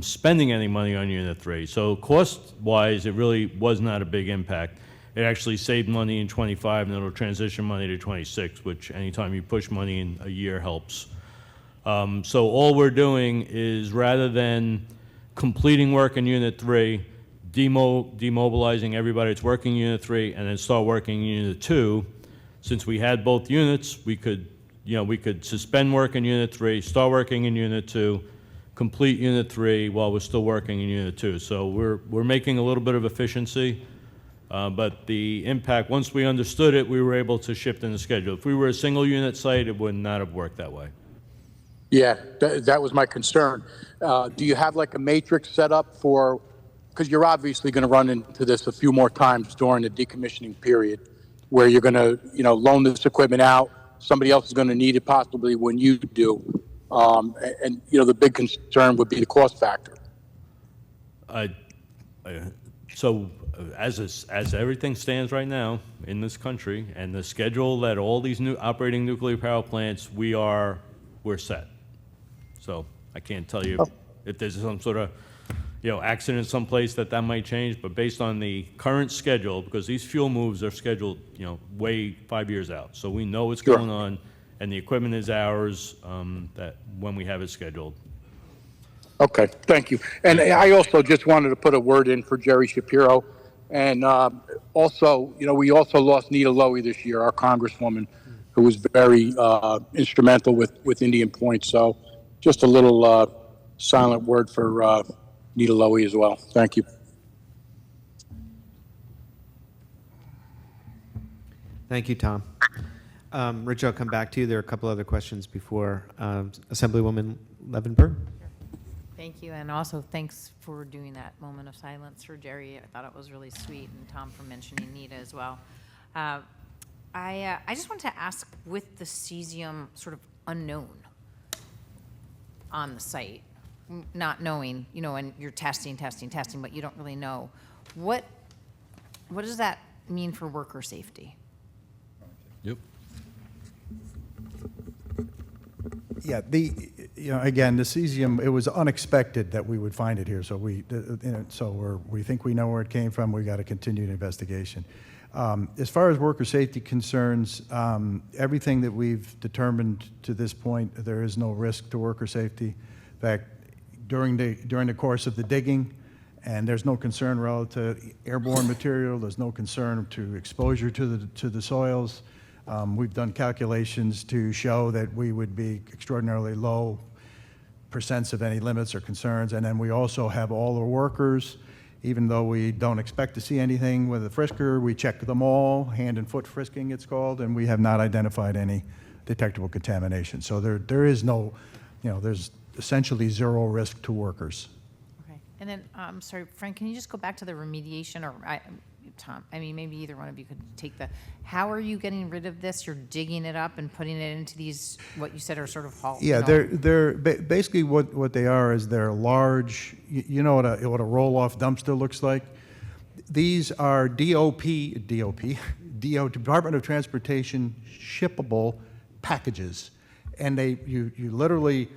spending any money on Unit 3. So cost-wise, it really was not a big impact. It actually saved money in 25, and it'll transition money to 26, which anytime you push money in a year helps. So all we're doing is, rather than completing work in Unit 3, demobilizing everybody that's working in Unit 3, and then start working in Unit 2, since we had both units, we could suspend work in Unit 3, start working in Unit 2, complete Unit 3 while we're still working in Unit 2. So we're making a little bit of efficiency. But the impact, once we understood it, we were able to shift in the schedule. If we were a single unit site, it would not have worked that way. Yeah, that was my concern. Do you have like a matrix set up for, because you're obviously going to run into this a few more times during the decommissioning period, where you're going to, loan this equipment out, somebody else is going to need it possibly when you do. And the big concern would be the cost factor. So as everything stands right now in this country, and the schedule that all these new operating nuclear power plants, we're set. So I can't tell you if there's some sort of accident someplace that might change, but based on the current schedule, because these fuel moves are scheduled way 5 years out, so we know what's going on, and the equipment is ours that when we have it scheduled. Okay, thank you. And I also just wanted to put a word in for Jerry Shapiro. And also, we also lost Nita Lowy this year, our congresswoman, who was very instrumental with Indian Point. So just a little silent word for Nita Lowy as well. Thank you. Thank you, Tom. Rich, I'll come back to you. There are a couple other questions before Assemblywoman Levenberg. Thank you, and also thanks for doing that moment of silence for Jerry. I thought it was really sweet, and Tom for mentioning Nita as well. I just wanted to ask, with the cesium sort of unknown on the site, not knowing, and you're testing, but you don't really know, what does that mean for worker safety? Yep. Yeah, again, the cesium, it was unexpected that we would find it here, so we think we know where it came from. We got to continue the investigation. As far as worker safety concerns, everything that we've determined to this point, there is no risk to worker safety. In fact, during the course of the digging, and there's no concern relative to airborne material, there's no concern to exposure to the soils. We've done calculations to show that we would be extraordinarily low percents of any limits or concerns, and then we also have all the workers. Even though we don't expect to see anything with a frisker, we check them all, hand and foot frisking it's called, and we have not identified any detectable contamination. So there is no, there's essentially zero risk to workers. Okay. And then, I'm sorry, Frank, can you just go back to the remediation, or Tom, maybe either one of you could take how are you getting rid of this? You're digging it up and putting it into these, what you said are sort of Yeah, they're basically what they are is they're large. You know what a roll-off dumpster looks like. These are Department of Transportation shippable packages, and you literally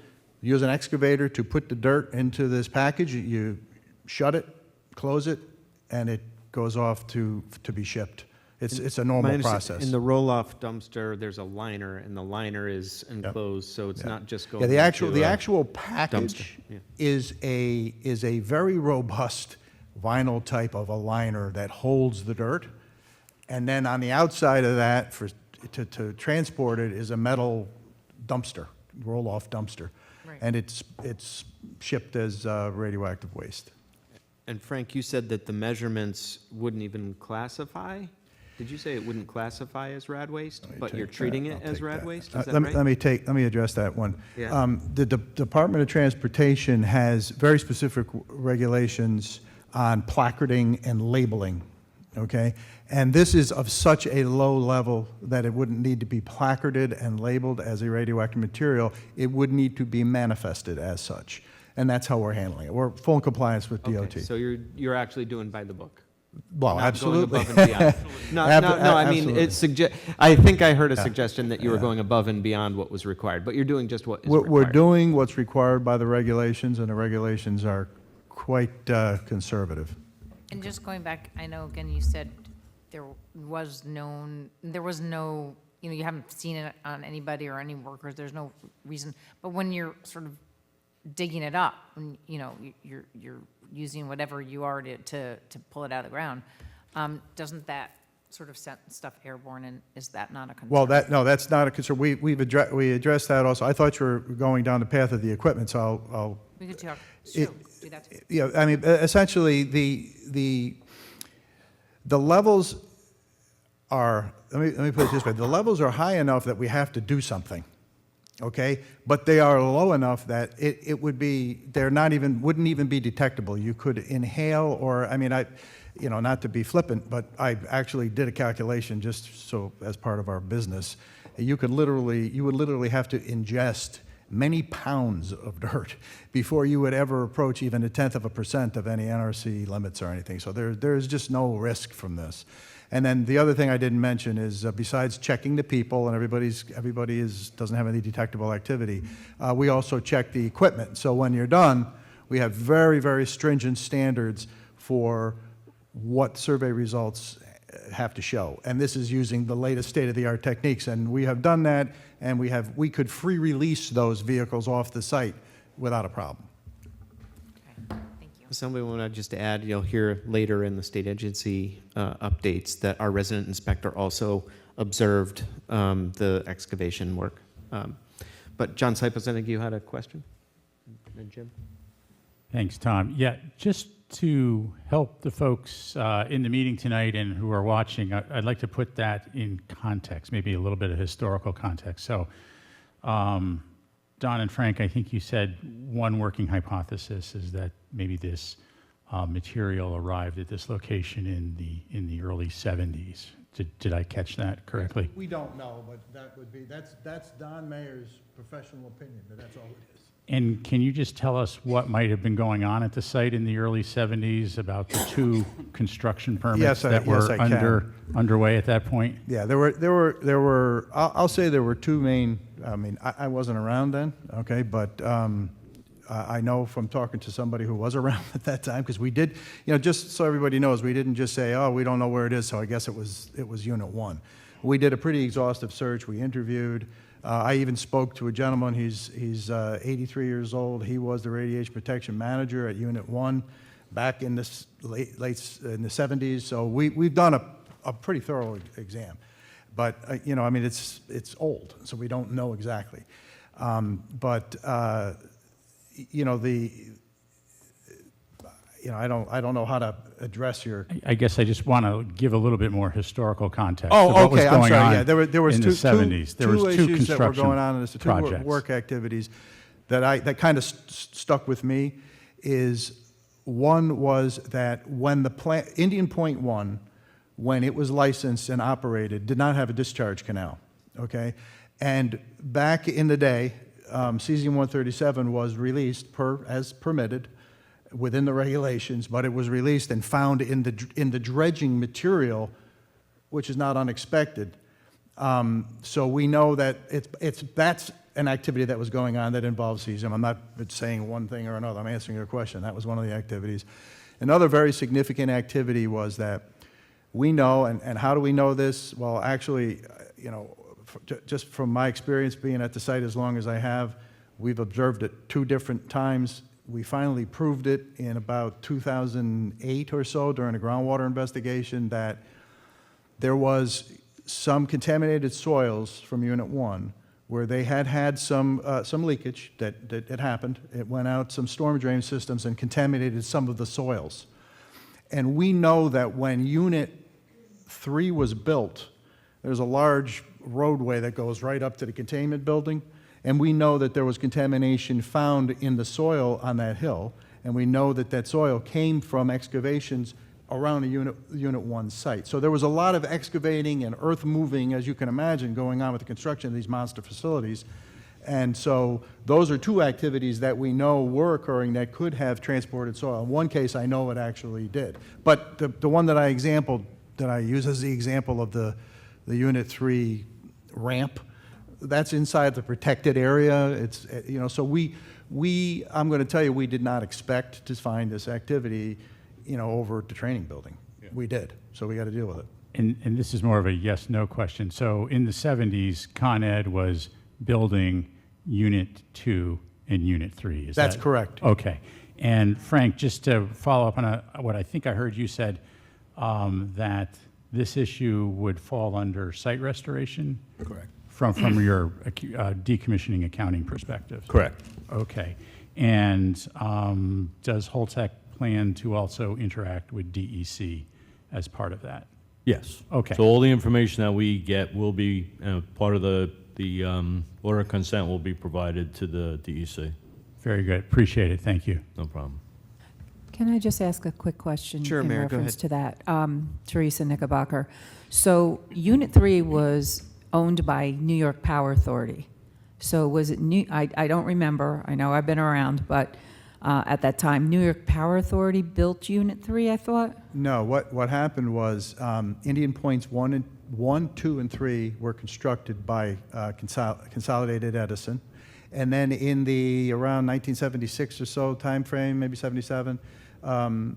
use an excavator to put the dirt into this package. You shut it, close it, and it goes off to be shipped. It's a normal process. In the roll-off dumpster, there's a liner, and the liner is enclosed, so it's not just going. Yeah, the actual package Yeah. is a very robust vinyl type of a liner that holds the dirt, and then on the outside of that, to transport it, is a metal dumpster, roll-off dumpster, and it's shipped as radioactive waste. And Frank, you said that the measurements wouldn't even classify? Did you say it wouldn't classify as rad waste, but you're treating it as rad waste? Is that right? Let me address that one. Yeah. The Department of Transportation has very specific regulations on placarding and labeling, okay? And this is of such a low level that it wouldn't need to be placarded and labeled as a radioactive material. It would need to be manifested as such. And that's how we're handling it. We're full in compliance with DOT. Okay, so you're actually doing by the book? Well, Not absolutely. going above and beyond. No, I mean, I think I heard a suggestion that you were going above and beyond what was required, but you're doing just what is required. We're doing what's required by the regulations, and the regulations are quite conservative. And just going back, I know, again, you said there was no, you haven't seen it on anybody or any workers, there's no reason, but when you're sort of digging it up, and you're using whatever you are to pull it out of the ground, doesn't that sort of send stuff airborne, and is that not a concern? Well, that's not a concern. We addressed that also. I thought you were going down the path of the equipment, so I'll We could talk, sure, do that too. Yeah, I mean, essentially, the levels are, let me put it this way, the levels are high enough that we have to do something, okay? But they are low enough that it would be, wouldn't even be detectable. You could inhale, or, I mean, not to be flippant, but I actually did a calculation just so, as part of our business. You would literally have to ingest many pounds of dirt before you would ever approach even 1/10% of any NRC limits or anything. So there's just no risk from this. And then the other thing I didn't mention is besides checking the people, and everybody doesn't have any detectable activity, we also check the equipment. So when you're done, we have very, very stringent standards for what survey results have to show. And this is using the latest state-of-the-art techniques. And we have done that, and we could free release those vehicles off the site without a problem. Okay, thank you. Somebody want to just add, you'll hear later in the state agency updates that our resident inspector also observed the excavation work. But John Sipos, I think you had a question? And Jim? Thanks, Tom. Yeah, just to help the folks in the meeting tonight and who are watching, I'd like to put that in context, maybe a little bit of historical context. So, Don and Frank, I think you said one working hypothesis is that maybe this material arrived at this location in the early 70s. Did I catch that correctly? We don't know, but that's Don Mayer's professional opinion, but that's all it is. And can you just tell us what might have been going on at the site in the early 70s about the 2 construction permits that were I can. underway at that point? Yeah, there were, I'll say there were 2 main, I mean, I wasn't around then, okay, but I know from talking to somebody who was around at that time, because we did, just so everybody knows, we didn't just say, oh, we don't know where it is, so I guess it was Unit 1. We did a pretty exhaustive search. We interviewed. I even spoke to a gentleman. He's 83 years old. He was the radiation protection manager at Unit 1 back in the late in the 70s. So we've done a pretty thorough exam. But, I mean, it's old, so we don't know exactly. I don't know how to address your. I guess I just want to give a little bit more historical context. Oh, of what was okay. I'm going sorry. on Yeah, there was in two the 70s. There was two issues that were construction going on in this, 2 projects. work activities that kind of stuck with me. Is one was that when the plant Indian Point 1, when it was licensed and operated, did not have a discharge canal. Okay, and back in the day, cesium-137 was released as permitted within the regulations, but it was released and found in the dredging material, which is not unexpected. So we know that that's an activity that was going on that involves cesium. I'm not saying one thing or another. I'm answering your question. That was one of the activities. Another very significant activity was that we know, and how do we know this? Well, actually, just from my experience being at the site as long as I have, we've observed it 2 different times. We finally proved it in about 2008 or so during a groundwater investigation that there was some contaminated soils from Unit 1 where they had some leakage that had happened. It went out some storm drain systems and contaminated some of the soils. And we know that when Unit 3 was built, there's a large roadway that goes right up to the containment building, and we know that there was contamination found in the soil on that hill, and we know that that soil came from excavations around the Unit 1 site. So there was a lot of excavating and earth moving, as you can imagine, going on with the construction of these monster facilities. And so those are 2 activities that we know were occurring that could have transported soil. In one case, I know it actually did. But the one that I use as the example of the Unit 3 ramp, that's inside the protected area. It's, so I'm going to tell you, we did not expect to find this activity, over at the training building. Yeah. We did, so we got to deal with it. And this is more of a yes/no question. So in the 70s, Con Ed was building Unit 2 and Unit 3. That's correct. Okay. And Frank, just to follow up on what I think I heard you said, that this issue would fall under site restoration? Correct. From your decommissioning accounting perspective? Correct. Okay. And does Holtec plan to also interact with DEC as part of that? Yes. Okay. So all the information that we get will be part of the order of consent will be provided to the DEC. Very good. Appreciate it. Thank you. No problem. Can I just ask a quick question Sure, in Mayor, go reference ahead. to that? Teresa Knickerbocker. So Unit 3 was owned by New York Power Authority. So was it I don't remember. I know I've been around, but at that time, New York Power Authority built Unit 3, I thought? No, what happened was Indian Points 1, 2, and 3 were constructed by Consolidated Edison. And then in the around 1976 or so time frame, maybe 77, Con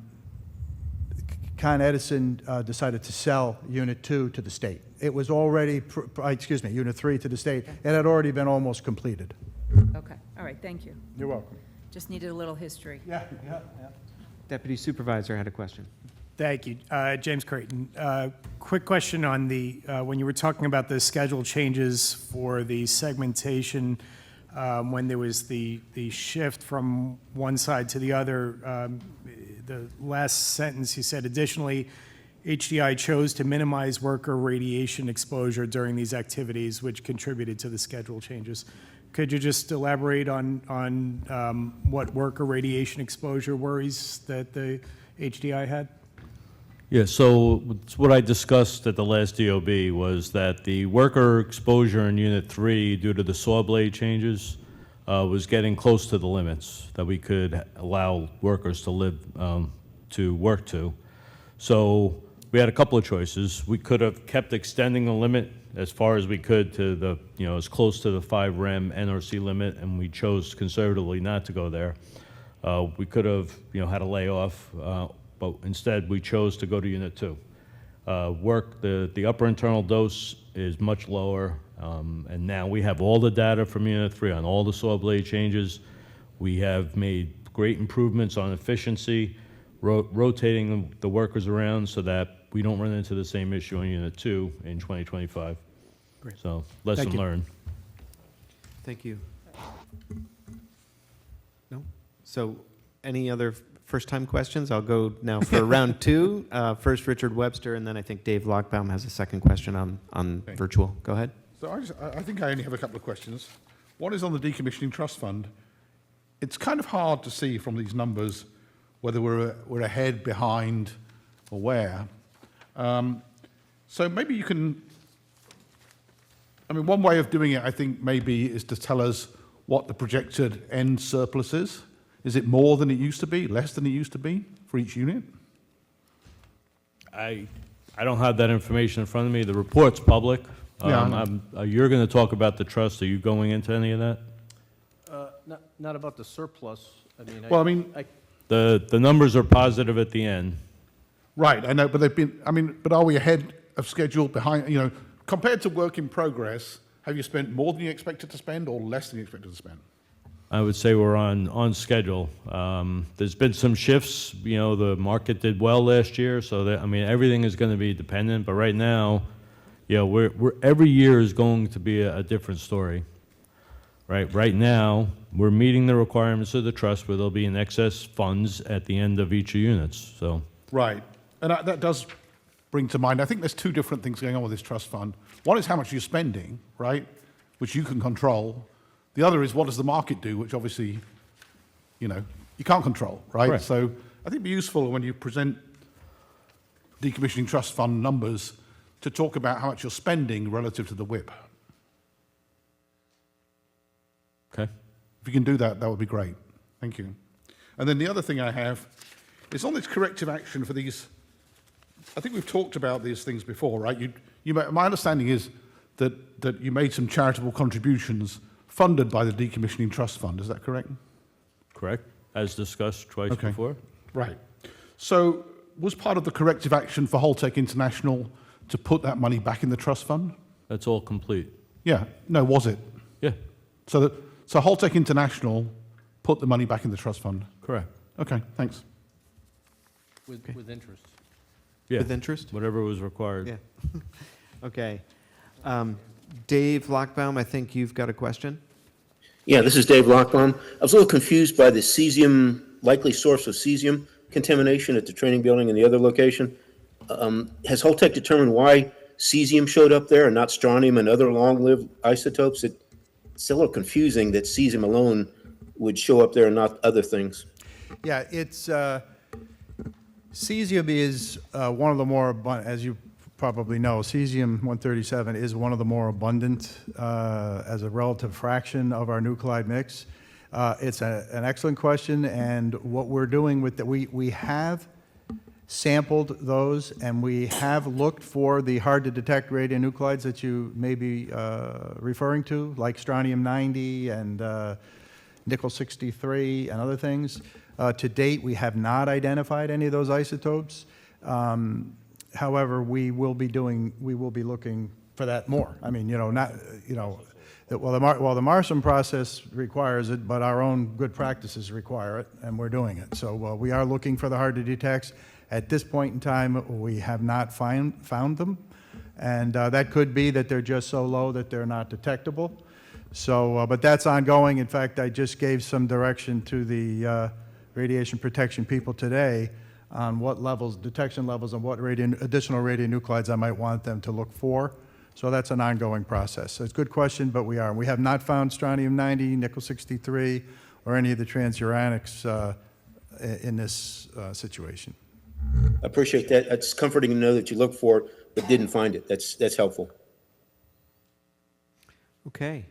Edison decided to sell Unit 2 to the state. It was already, Unit 3 to the state. It had already been almost completed. Okay. All right. Thank you. You're welcome. Just needed a little history. Yeah. Deputy Supervisor had a question. Thank you. James Creighton. Quick question on the, when you were talking about the schedule changes for the segmentation, when there was the shift from one side to the other, the last sentence, you said, additionally, HDI chose to minimize worker radiation exposure during these activities, which contributed to the schedule changes. Could you just elaborate on what worker radiation exposure worries that the HDI had? Yeah, so it's what I discussed at the last DOB was that the worker exposure in Unit 3 due to the saw blade changes was getting close to the limits that we could allow workers to live, to work to. So we had a couple of choices. We could have kept extending the limit as far as we could to the, as close to the 5 rem NRC limit, and we chose conservatively not to go there. We could have, had a layoff, but instead we chose to go to Unit 2. The upper internal dose is much lower, and now we have all the data from Unit 3 on all the saw blade changes. We have made great improvements on efficiency, rotating the workers around so that we don't run into the same issue in Unit 2 in 2025. Great. So, lesson learned. Thank you. No? So, any other first-time questions? I'll go now for round 2. First, Richard Webster, and then I think Dave Lockbaum has a second question on virtual. Go ahead. So I think I only have a couple of questions. One is on the Decommissioning Trust Fund. It's kind of hard to see from these numbers whether we're ahead, behind, or where. So maybe you can, one way of doing it, I think, maybe is to tell us what the projected end surplus is. Is it more than it used to be, less than it used to be for each unit? I don't have that information in front of me. The report's public. Yeah, You're going to talk about the trust. Are you going into any of that? Not about the surplus. The numbers are positive at the end. Right, I know, but they've been, but are we ahead of schedule, behind, compared to work in progress, have you spent more than you expected to spend or less than you expected to spend? I would say we're on schedule. There's been some shifts. The market did well last year, so that, everything is going to be dependent. But right now, we're every year is going to be a different story. Right now, we're meeting the requirements of the trust, where there'll be an excess funds at the end of each units. So Right, and that does bring to mind, I think there's 2 different things going on with this trust fund. One is how much you're spending, right, which you can control. The other is what does the market do, which obviously, you can't control, right? Correct. So I think it'd be useful when you present decommissioning trust fund numbers to talk about how much you're spending relative to the WIP. Okay. If you can do that, that would be great. Thank you. And then the other thing I have is on this corrective action for these, I think we've talked about these things before, right? My understanding is that you made some charitable contributions funded by the Decommissioning Trust Fund. Is that correct? correct, as discussed twice before. Right. So was part of the corrective action for Holtec International to put that money back in the trust fund? That's all complete. Yeah. No, was it? Yeah. So Holtec International put the money back in the trust fund? Correct. Okay, thanks. With interest. Yeah. With interest? Whatever was required. Yeah. Okay. Dave Lockbaum, I think you've got a question? Yeah, this is Dave Lockbaum. I was a little confused by the cesium, likely source of cesium contamination at the training building and the other location. Has Holtec determined why cesium showed up there and not strontium and other long-lived isotopes? It's a little confusing that cesium alone would show up there and not other things. Yeah, it's, cesium is one of the more abundant, as you probably know, cesium-137 is one of the more abundant as a relative fraction of our nuclide mix. It's an excellent question, and what we're doing with that, we have sampled those, and we have looked for the hard-to-detect radionuclides that you may be referring to, like strontium-90 and nickel-63 and other things. To date, we have not identified any of those isotopes. However, we will be looking for that more. I mean, well, the Marsham process requires it, but our own good practices require it, and we're doing it. So we are looking for the hard-to-detects. At this point in time, we have not found them, and that could be that they're just so low that they're not detectable. So, but that's ongoing. In fact, I just gave some direction to the radiation protection people today on what levels, detection levels, and what additional radionuclides I might want them to look for. So that's an ongoing process. So it's a good question, but we have not found strontium-90, nickel-63, or any of the transuranics in this situation. I appreciate that. It's comforting to know that you looked for it but didn't find it. That's helpful. Okay.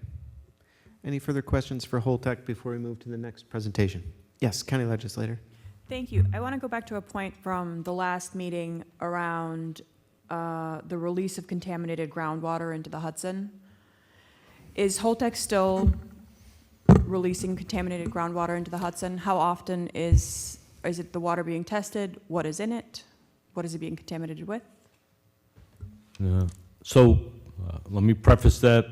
Any further questions for Holtec before we move to the next presentation? Yes, County Legislator. Thank you. I want to go back to a point from the last meeting around the release of contaminated groundwater into the Hudson. Is Holtec still releasing contaminated groundwater into the Hudson? How often is it the water being tested? What is in it? What is it being contaminated with? So let me preface that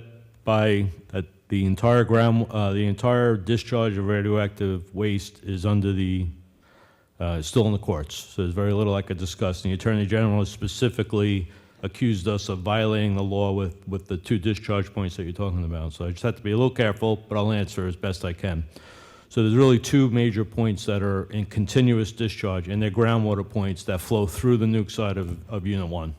by that the entire discharge of radioactive waste is under the still in the courts. So there's very little I could discuss. And the Attorney General has specifically accused us of violating the law with the 2 discharge points that you're talking about. So I just have to be a little careful, but I'll answer as best I can. So there's really 2 major points that are in continuous discharge, and they're groundwater points that flow through the nuke side of Unit 1.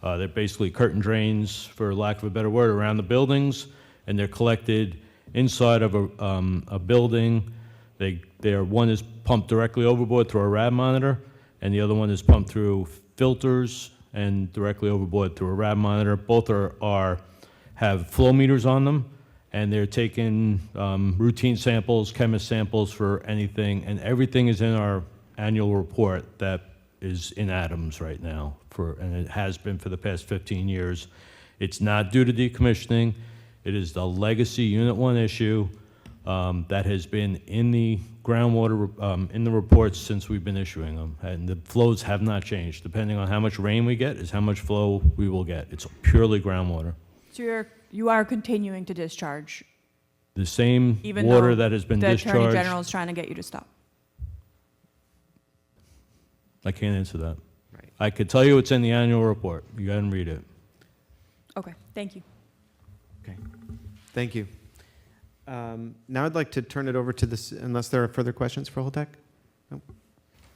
They're basically curtain drains, for lack of a better word, around the buildings, and they're collected inside of a building. One is pumped directly overboard through a RAD monitor, and the other one is pumped through filters and directly overboard through a RAD monitor. Both have flow meters on them, and they're taking routine samples, chemist samples for anything, and everything is in our annual report that is in atoms right now, and it has been for the past 15 years. It's not due to decommissioning. It is the legacy Unit 1 issue that has been in the groundwater, in the reports since we've been issuing them. And the flows have not changed. Depending on how much rain we get is how much flow we will get. It's purely groundwater. So you are continuing to discharge, The same even water though that has been the discharged. Attorney General is trying to get you to stop. I can't answer that. Right. I could tell you it's in the annual report. You go ahead and read it. Okay, thank you. Okay. Thank you. Now I'd like to turn it over to this, unless there are further questions for Holtec? Nope.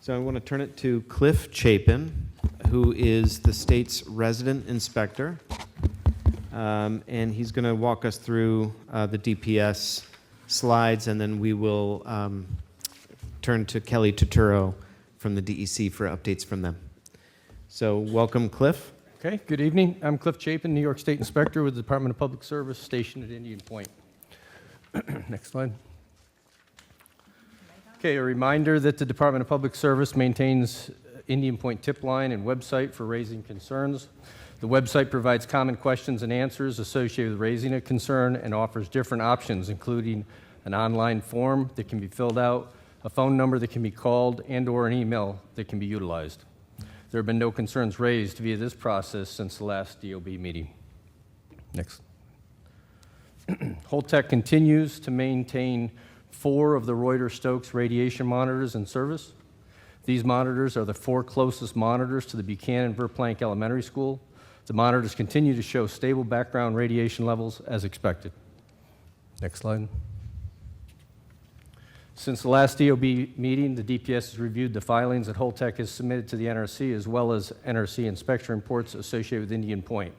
So I want to turn it to Cliff Chapin, who is the state's resident inspector. And he's going to walk us through the DPS slides, and then we will turn to Kelly Turturro from the DEC for updates from them. So welcome, Cliff. Okay, good evening. I'm Cliff Chapin, New York State Inspector with the Department of Public Service stationed at Indian Point. Next slide. Okay, a reminder that the Department of Public Service maintains Indian Point tip line and website for raising concerns. The website provides common questions and answers associated with raising a concern and offers different options, including an online form that can be filled out, a phone number that can be called, and/or an email that can be utilized. There have been no concerns raised via this process since the last DOB meeting. Next. Holtec continues to maintain 4 of the Reuter-Stokes radiation monitors in service. These monitors are the 4 closest monitors to the Buchanan Verplank Elementary School. The monitors continue to show stable background radiation levels as expected. Next slide. Since the last DOB meeting, the DPS has reviewed the filings that Holtec has submitted to the NRC, as well as NRC inspection reports associated with Indian Point.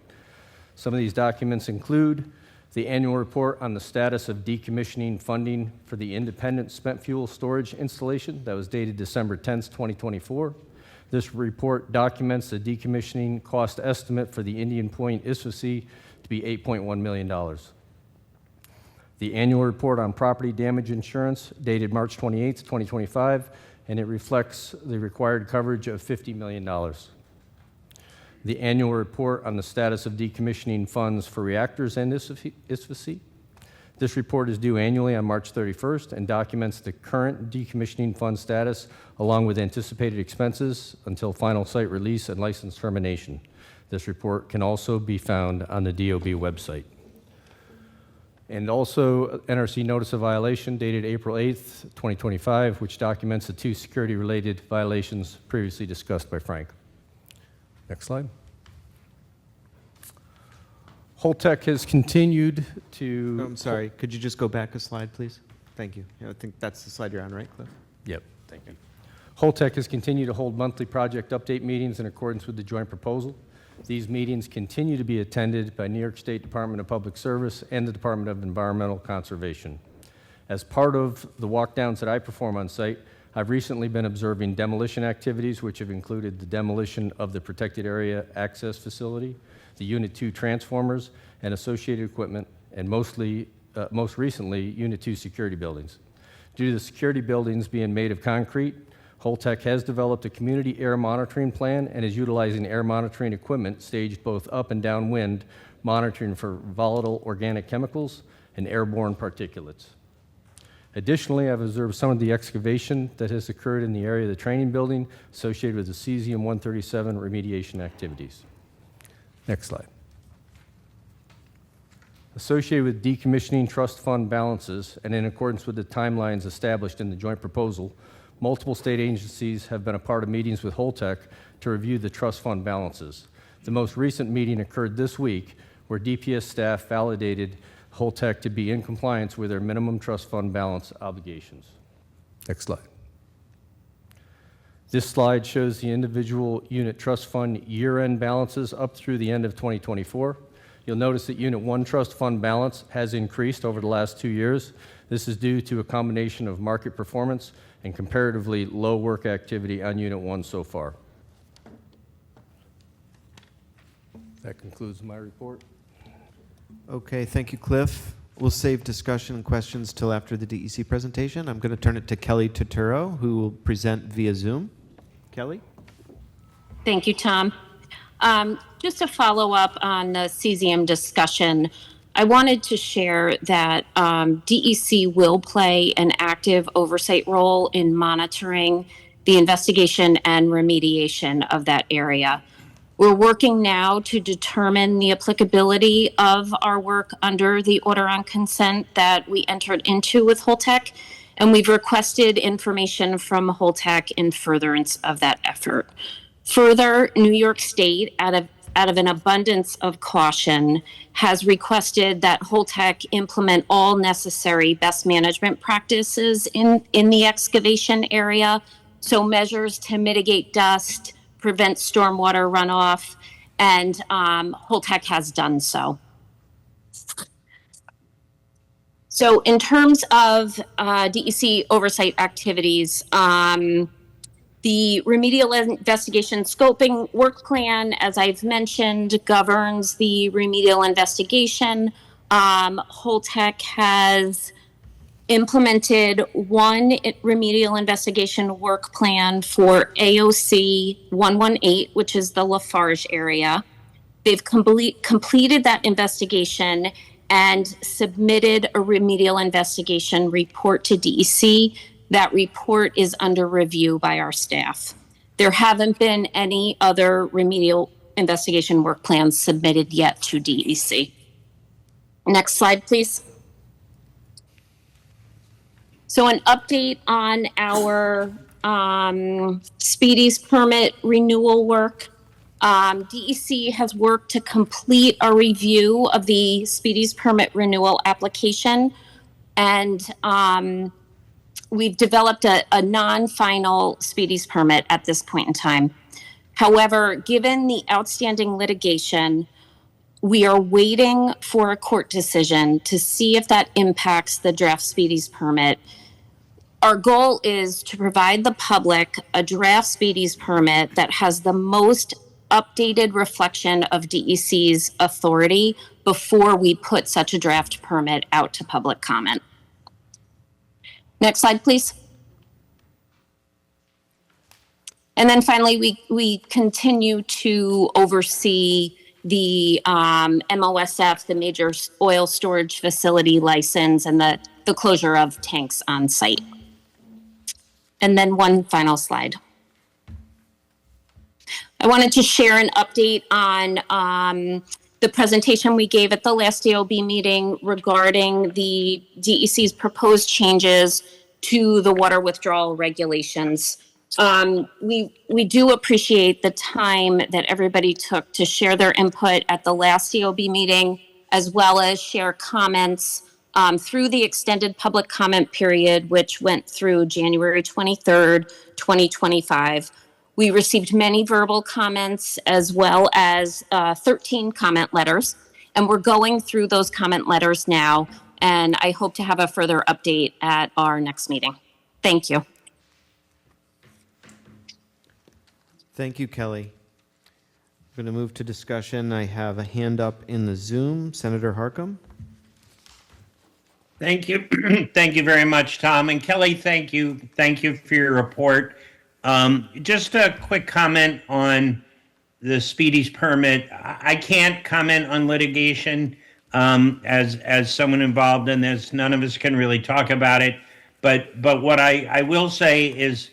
Some of these documents include the annual report on the status of decommissioning funding for the independent spent fuel storage installation that was dated December 10th, 2024. This report documents the decommissioning cost estimate for the Indian Point ISFC to be $8.1 million. The annual report on property damage insurance dated March 28th, 2025, and it reflects the required coverage of $50 million. The annual report on the status of decommissioning funds for reactors and ISFC. This report is due annually on March 31st and documents the current decommissioning fund status along with anticipated expenses until final site release and license termination. This report can also be found on the DOB website. And also NRC notice of violation dated April 8th, 2025, which documents the 2 security-related violations previously discussed by Frank. Next slide. Holtec has continued to... Oh, I'm sorry. Could you just go back a slide, please? Thank you. Yeah, I think that's the slide you're on, right, Cliff? Yep, thank you. Holtec has continued to hold monthly project update meetings in accordance with the joint proposal. These meetings continue to be attended by New York State Department of Public Service and the Department of Environmental Conservation. As part of the walkdowns that I perform on site, I've recently been observing demolition activities, which have included the demolition of the protected area access facility, the Unit 2 transformers, and associated equipment, and most recently, Unit 2 security buildings. Due to the security buildings being made of concrete, Holtec has developed a community air monitoring plan and is utilizing air monitoring equipment staged both up and downwind, monitoring for volatile organic chemicals and airborne particulates. Additionally, I've observed some of the excavation that has occurred in the area of the training building associated with the cesium-137 remediation activities. Next slide. Associated with decommissioning trust fund balances and in accordance with the timelines established in the joint proposal, multiple state agencies have been a part of meetings with Holtec to review the trust fund balances. The most recent meeting occurred this week, where DPS staff validated Holtec to be in compliance with their minimum trust fund balance obligations. Next slide. This slide shows the individual unit trust fund year-end balances up through the end of 2024. You'll notice that Unit 1 trust fund balance has increased over the last 2 years. This is due to a combination of market performance and comparatively low work activity on Unit 1 so far. That concludes my report. Okay, thank you, Cliff. We'll save discussion and questions till after the DEC presentation. I'm going to turn it to Kelly Turturro, who will present via Zoom. Kelly? Thank you, Tom. Just to follow up on the cesium discussion, I wanted to share that DEC will play an active oversight role in monitoring the investigation and remediation of that area. We're working now to determine the applicability of our work under the order on consent that we entered into with Holtec, and we've requested information from Holtec in furtherance of that effort. Further, New York State, out of an abundance of caution, has requested that Holtec implement all necessary best management practices in the excavation area, so measures to mitigate dust, prevent stormwater runoff, and Holtec has done so. So in terms of DEC oversight activities, the remedial investigation scoping work plan, as I've mentioned, governs the remedial investigation. Holtec has implemented one remedial investigation work plan for AOC 118, which is the Lafarge area. They've completed that investigation and submitted a remedial investigation report to DEC. That report is under review by our staff. There haven't been any other remedial investigation work plans submitted yet to DEC. Next slide, please. So an update on our Speedies permit renewal work. DEC has worked to complete a review of the Speedies permit renewal application, and we've developed a non-final Speedies permit at this point in time. However, given the outstanding litigation, we are waiting for a court decision to see if that impacts the draft Speedies permit. Our goal is to provide the public a draft Speedies permit that has the most updated reflection of DEC's authority before we put such a draft permit out to public comment. Next slide, please. And then finally, we continue to oversee the MOSF, the major oil storage facility license, and the closure of tanks on site. And then one final slide. I wanted to share an update on the presentation we gave at the last DOB meeting regarding the DEC's proposed changes to the water withdrawal regulations. We do appreciate the time that everybody took to share their input at the last DOB meeting, as well as share comments through the extended public comment period, which went through January 23rd, 2025. We received many verbal comments as well as 13 comment letters, and we're going through those comment letters now, and I hope to have a further update at our next meeting. Thank you. Thank you, Kelly. We're going to move to discussion. I have a hand up in the Zoom. Senator Harkam. Thank you. Thank you very much, Tom. And Kelly, thank you. Thank you for your report. Just a quick comment on the Speedy's permit. I can't comment on litigation as someone involved in this. None of us can really talk about it. But what I will say is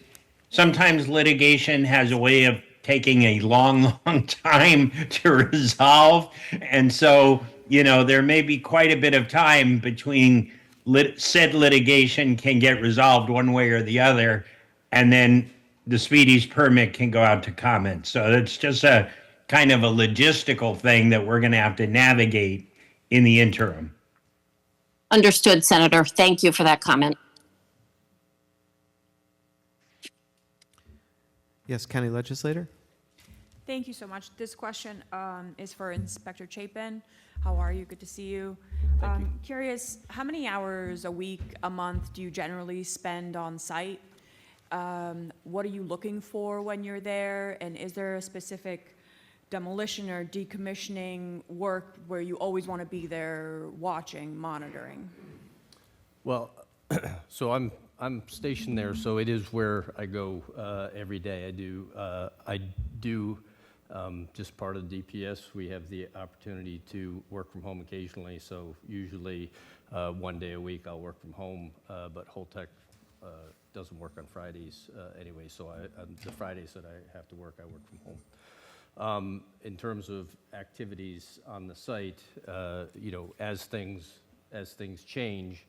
sometimes litigation has a way of taking a long, long time to resolve. And so, there may be quite a bit of time between said litigation can get resolved one way or the other, and then the Speedy's permit can go out to comment. So it's just a kind of a logistical thing that we're going to have to navigate in the interim. Understood, Senator. Thank you for that comment. Yes, County Legislator. Thank you so much. This question is for Inspector Chapin. How are you? Good to see you. Curious, how many hours a week, a month do you generally spend on site? What are you looking for when you're there? And is there a specific demolition or decommissioning work where you always want to be there watching, monitoring? Well, so I'm stationed there, so it is where I go every day. I do just part of the DPS. We have the opportunity to work from home occasionally, so usually 1 day a week I'll work from home, but Holtec doesn't work on Fridays anyway, so the Fridays that I have to work, I work from home. In terms of activities on the site, as things change,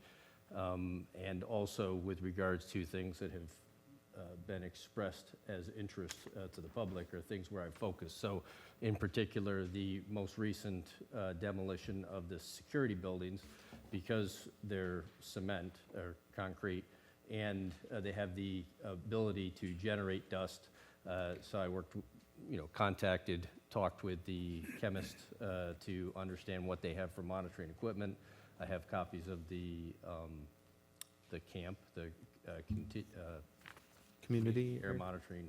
and also with regards to things that have been expressed as interest to the public or things where I focus. So in particular, the most recent demolition of the security buildings, because they're cement or concrete, and they have the ability to generate dust. So I worked, talked with the chemist to understand what they have for monitoring equipment. I have copies of the CAMP, the Community air monitoring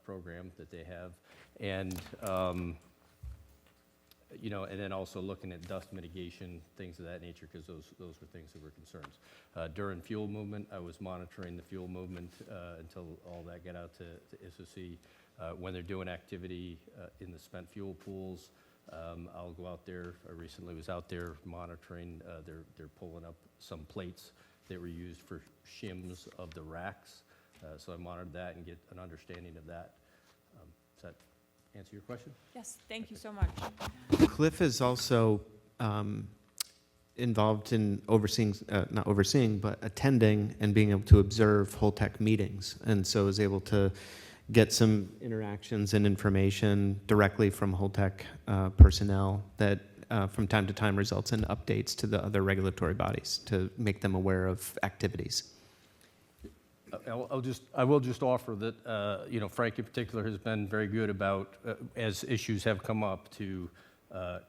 program that they have, and and then also looking at dust mitigation, things of that nature, because those were things that were concerns. During fuel movement, I was monitoring the fuel movement until all that got out to SOC. When they're doing activity in the spent fuel pools, I'll go out there. I recently was out there monitoring. They're pulling up some plates that were used for shims of the racks. So I monitored that and get an understanding of that. Does that answer your question? Yes, thank you so much. Cliff is also involved in not overseeing, but attending and being able to observe Holtec meetings, and so is able to get some interactions and information directly from Holtec personnel that from time to time results in updates to the other regulatory bodies to make them aware of activities. I will just offer that, Frank in particular has been very good about, as issues have come up, to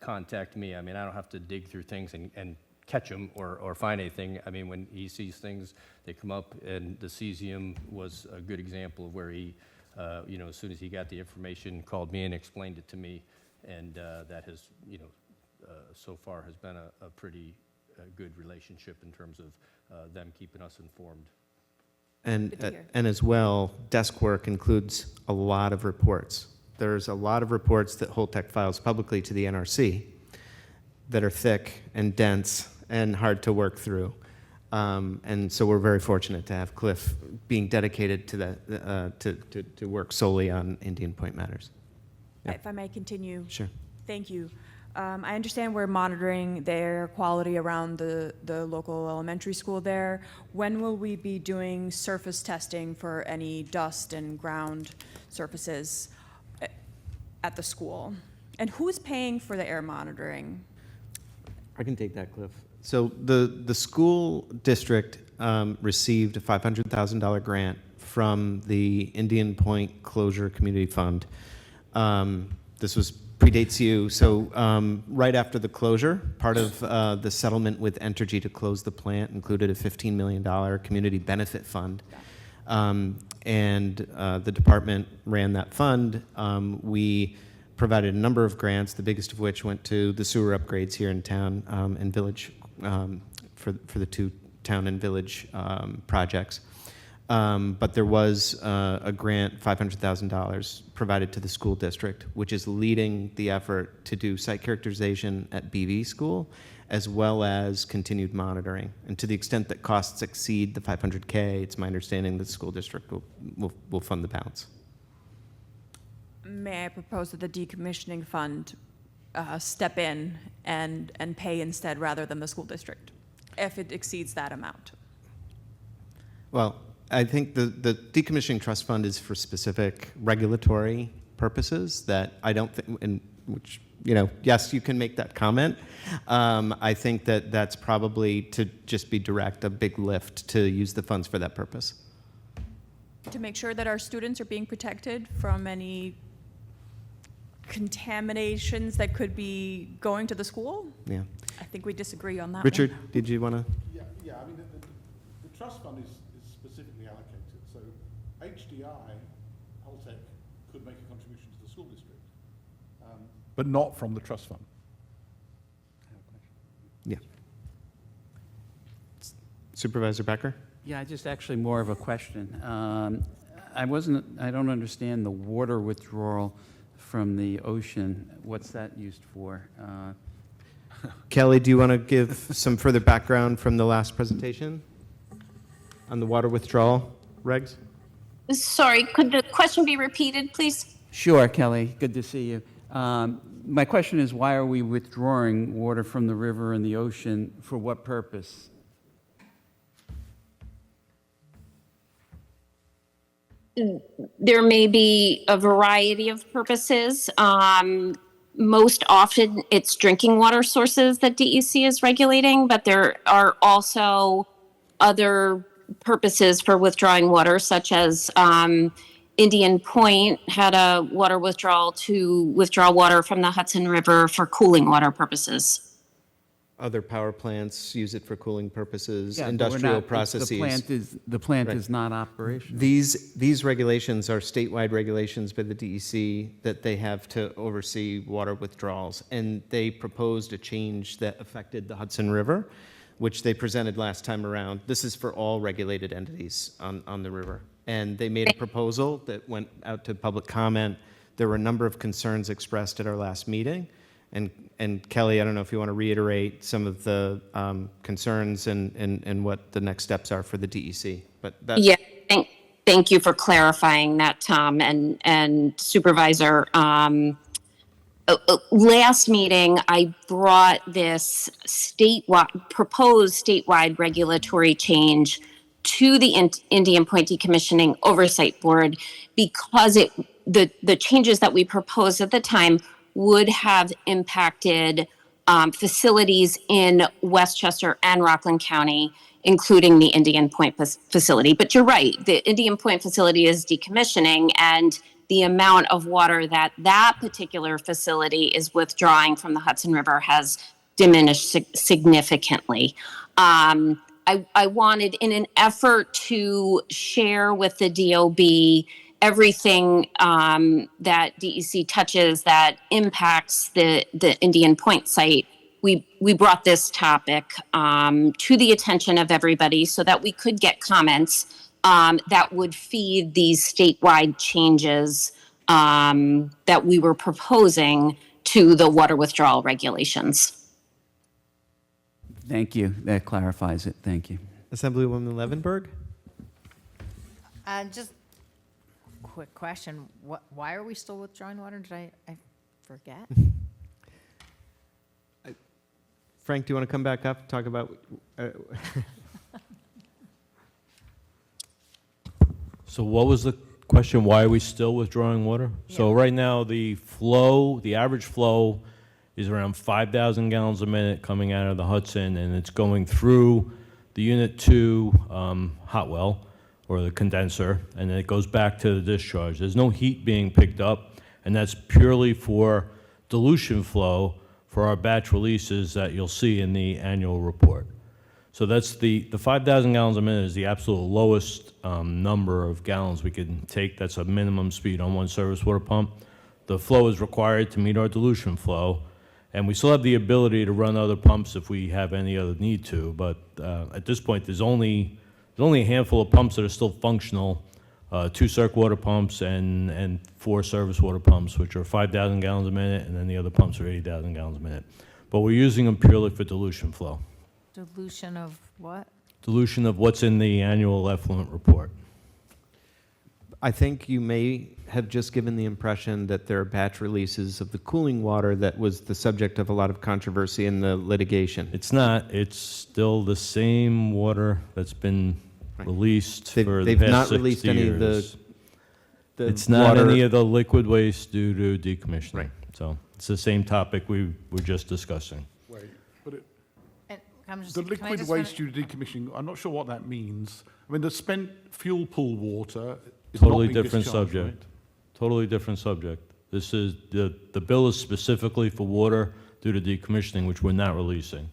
contact me. I mean, I don't have to dig through things and catch them or find anything. I mean, when he sees things, they come up, and the cesium was a good example of where he, as soon as he got the information, called me and explained it to me, and that has, so far has been a pretty good relationship in terms of them keeping us informed. And as well, desk work includes a lot of reports. There's a lot of reports that Holtec files publicly to the NRC that are thick and dense and hard to work through. And so we're very fortunate to have Cliff being dedicated to that, to work solely on Indian Point matters. Yeah. If I may continue. Sure. Thank you. I understand we're monitoring the air quality around the local elementary school there. When will we be doing surface testing for any dust and ground surfaces at the school? And who's paying for the air monitoring? I can take that, Cliff. So the school district received a $500,000 grant from the Indian Point Closure Community Fund. This predates you. So right after the closure, part of the settlement with Entergy to close the plant included a $15 million community benefit fund And the department ran that fund. We provided a number of grants, the biggest of which went to the sewer upgrades here in town and village for the two town and village projects. But there was a grant, $500,000, provided to the school district, which is leading the effort to do site characterization at BV school, as well as continued monitoring. And to the extent that costs exceed the $500K, it's my understanding that the school district will fund the balance. May I propose that the decommissioning fund step in and pay instead rather than the school district, if it exceeds that amount? Well, I think the decommissioning trust fund is for specific regulatory purposes that I don't think, in which, you know, yes, you can make that comment. I think that that's probably to just be direct, a big lift to use the funds for that purpose. To make sure that our students are being protected from any contaminations that could be going to the school? Yeah. I think we disagree on that Richard, one. did you want to? Yeah, I mean, the trust fund is specifically allocated. So HDI, Holtec, could make a contribution to the school district, but not from the trust fund. Yeah. Supervisor Becker? Yeah, just actually more of a question. I don't understand the water withdrawal from the ocean. What's that used for? Kelly, do you want to give some further background from the last presentation on the water withdrawal regs? Sorry, could the question be repeated, please? Sure, Kelly. Good to see you. My question is, why are we withdrawing water from the river and the ocean? For what purpose? There may be a variety of purposes. Most often, it's drinking water sources that DEC is regulating, but there are also other purposes for withdrawing water, such as Indian Point had a water withdrawal to withdraw water from the Hudson River for cooling water purposes. Other power plants use it for cooling purposes, Yeah, but industrial we're not- processes. The plant Right. is not operational. These regulations are statewide regulations by the DEC that they have to oversee water withdrawals. And they proposed a change that affected the Hudson River, which they presented last time around. This is for all regulated entities on the river. And they made a proposal that went out to public comment. There were a number of concerns expressed at our last meeting. And Kelly, I don't know if you want to reiterate some of the concerns and what the next steps are for the DEC. But that, Yeah, thank you for clarifying that, Tom and Supervisor. Last meeting, I brought this proposed statewide regulatory change to the Indian Point Decommissioning Oversight Board because the changes that we proposed at the time would have impacted facilities in Westchester and Rockland County, including the Indian Point facility. But you're right, the Indian Point facility is decommissioning, and the amount of water that particular facility is withdrawing from the Hudson River has diminished significantly. I wanted, in an effort to share with the DOB everything that DEC touches that impacts the Indian Point site, we brought this topic to the attention of everybody so that we could get comments that would feed these statewide changes that we were proposing to the water withdrawal regulations. Thank you. That clarifies it. Thank you. Assemblywoman Levenberg? Just quick question. Why are we still withdrawing water? Did I forget? Frank, do you want to come back up, talk about? So what was the question? Why are we still withdrawing water? So right now, the average flow is around 5,000 gallons a minute coming out of the Hudson, and it's going through the Unit 2 hot well, or the condenser, and then it goes back to the discharge. There's no heat being picked up, and that's purely for dilution flow for our batch releases that you'll see in the annual report. So that's the 5,000 gallons a minute is the absolute lowest number of gallons we can take. That's a minimum speed on one service water pump. The flow is required to meet our dilution flow, and we still have the ability to run other pumps if we have any other need to. But at this point, there's only a handful of pumps that are still functional. 2 circ water pumps and 4 service water pumps, which are 5,000 gallons a minute, and then the other pumps are 80,000 gallons a minute. But we're using them purely for dilution flow. Dilution of what? Dilution of what's in the annual effluent report. I think you may have just given the impression that there are batch releases of the cooling water that was the subject of a lot of controversy in the litigation. It's not. It's still the same water that's been released for the They've past not 60 released any of years. the It's not water. any of the liquid waste due to decommissioning. Right. So it's the same topic we were just discussing. Wait, but it, And I'm just, the can I liquid just waste finish? due to decommissioning, I'm not sure what that means. I mean, the spent fuel pool water is Totally not being different discharged, subject. right? Totally different subject. This is, the bill is specifically for water due to decommissioning, which we're not releasing.